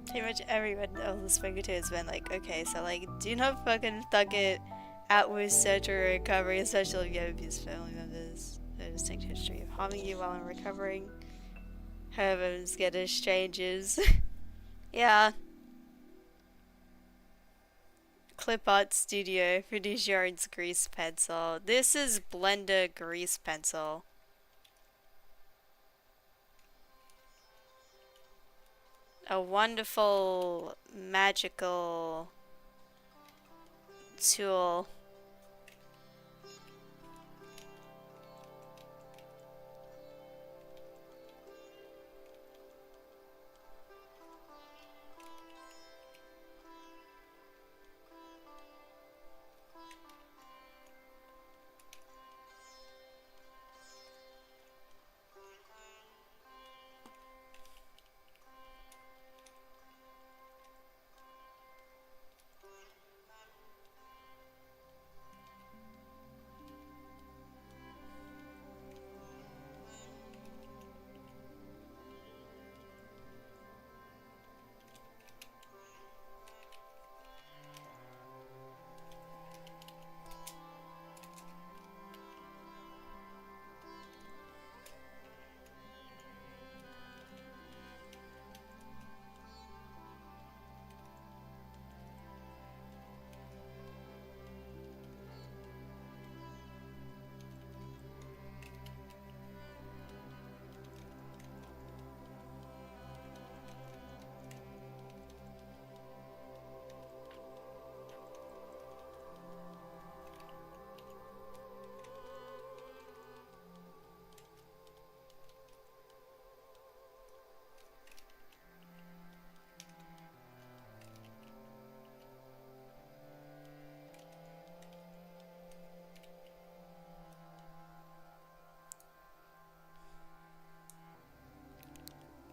Pretty much everyone else spoken to has been like, okay, so like, do not fucking thug it out with surgery or recovery, especially if you have abused family members. A distinct history of harming you while in recovering. However, I'm scared of strangers. Yeah. Clip Art Studio, produce your own grease pencil. This is Blender grease pencil. A wonderful, magical tool.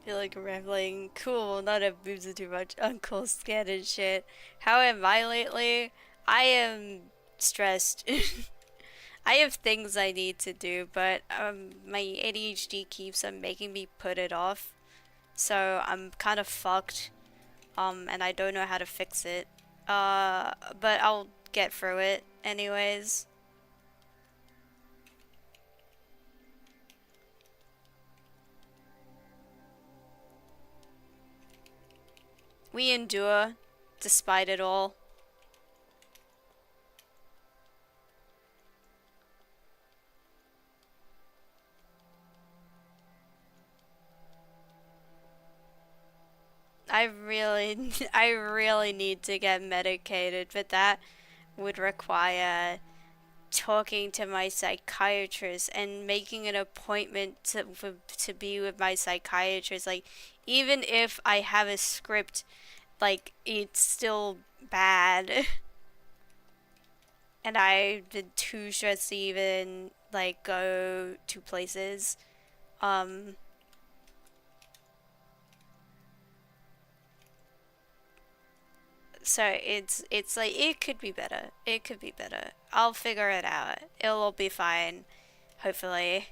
Feel like rambling. Cool, not have boobs are too much. Uncle scared and shit. How am I lately? I am stressed. I have things I need to do, but my ADHD keeps on making me put it off. So I'm kind of fucked. And I don't know how to fix it. But I'll get through it anyways. We endure, despite it all. I really need to get medicated, but that would require talking to my psychiatrist and making an appointment to be with my psychiatrist. Like, even if I have a script, like, it's still bad. And I've been too stressed to even, like, go to places. Um, so it's like, it could be better. It could be better. I'll figure it out. It'll all be fine, hopefully.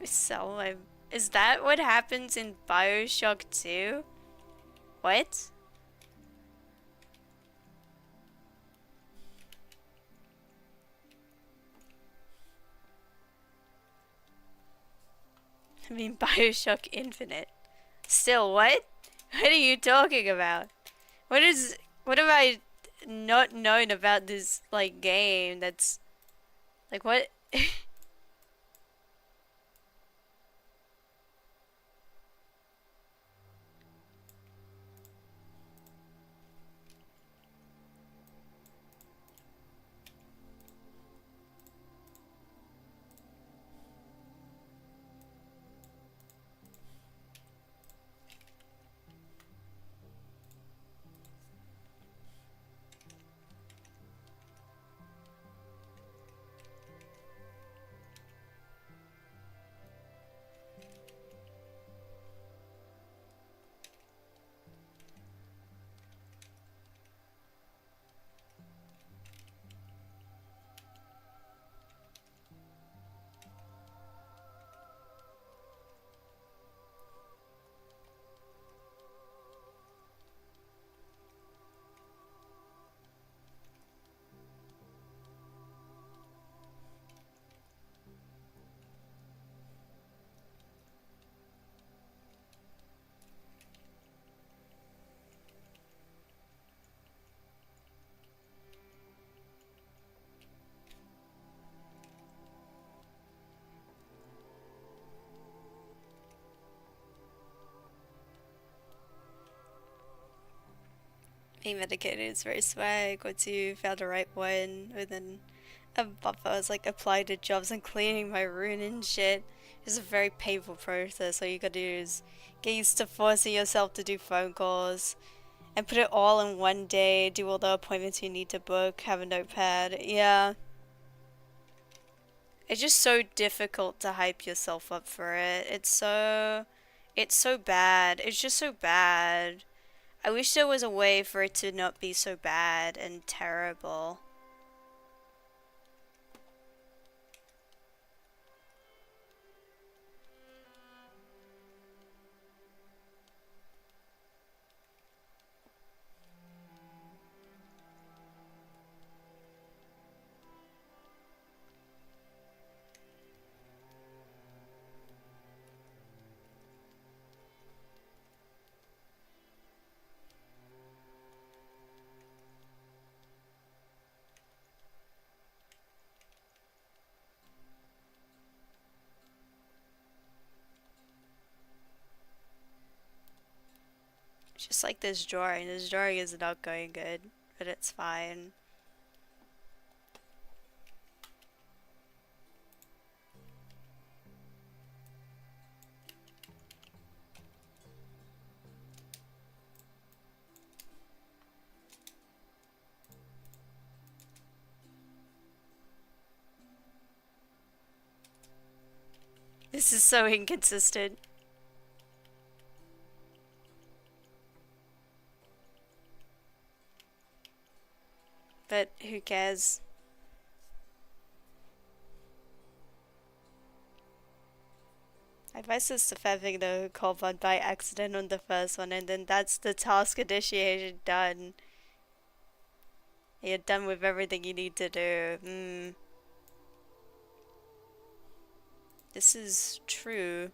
So, is that what happens in Bioshock 2? What? I mean, Bioshock Infinite. Still, what? What are you talking about? What have I not known about this, like, game that's, like, what? Being medicated is very swag. Once you found the right one, within a month I was like applying to jobs and cleaning my room and shit. It's a very painful process. All you gotta do is get used to forcing yourself to do phone calls and put it all in one day, do all the appointments you need to book, have a notepad. Yeah. It's just so difficult to hype yourself up for it. It's so bad. It's just so bad. I wish there was a way for it to not be so bad and terrible. Just like this drawing. This drawing is not going good, but it's fine. This is so inconsistent. But who cares? I my sister having the call button by accident on the first one, and then that's the task initiation done. You're done with everything you need to do. This is true.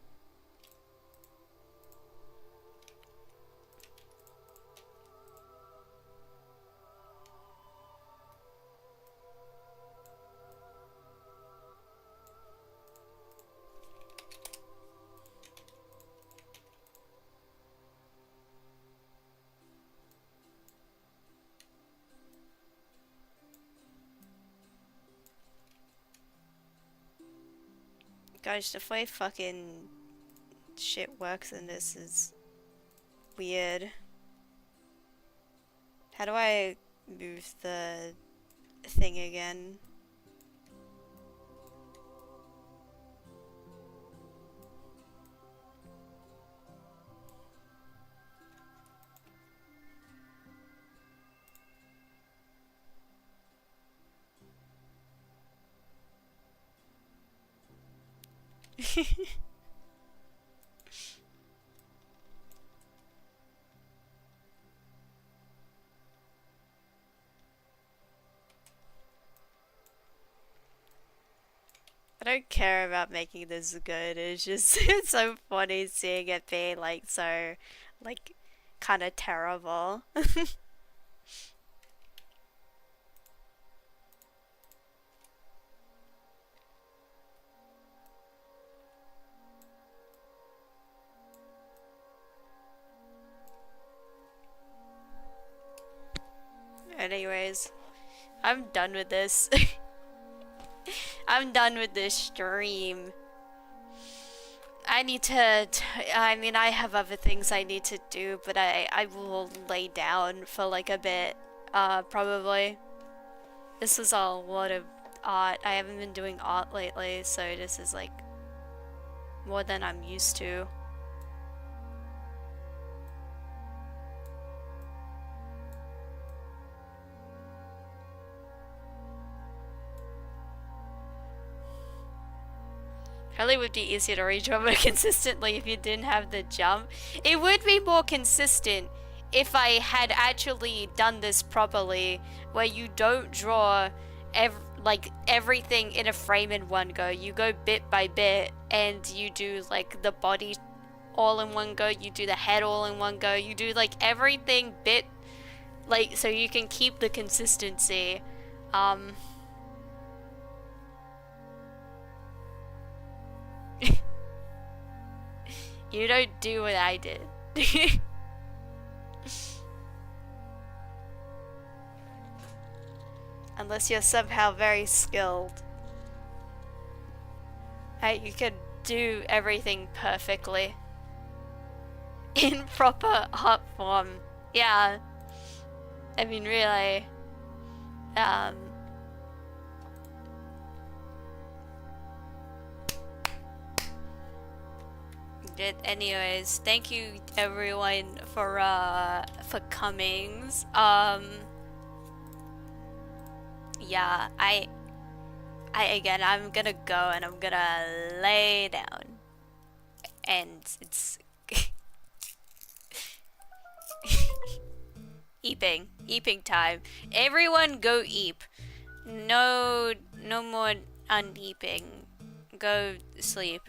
Gosh, the way fucking shit works in this is weird. How do I move the thing again? I don't care about making this good. It's just it's so funny seeing it be like so like kind of terrible. Anyways, I'm done with this. I'm done with this stream. I need to. I mean, I have other things I need to do, but I will lay down for like a bit. Probably. This was a lot of art. I haven't been doing art lately, so this is like more than I'm used to. Probably would be easier to redrum more consistently if you didn't have the jump. It would be more consistent if I had actually done this properly, where you don't draw like everything in a frame in one go. You go bit by bit, and you do like the body all in one go. You do the head all in one go. You do like everything bit, like so you can keep the consistency. You don't do what I did. Unless you're somehow very skilled. You can do everything perfectly. In proper art form. Yeah. I mean, really. Anyways, thank you everyone for comings. Yeah, I again, I'm gonna go and I'm gonna lay down, and it's eeping time. Everyone go eep. No more uneeping. Go sleep.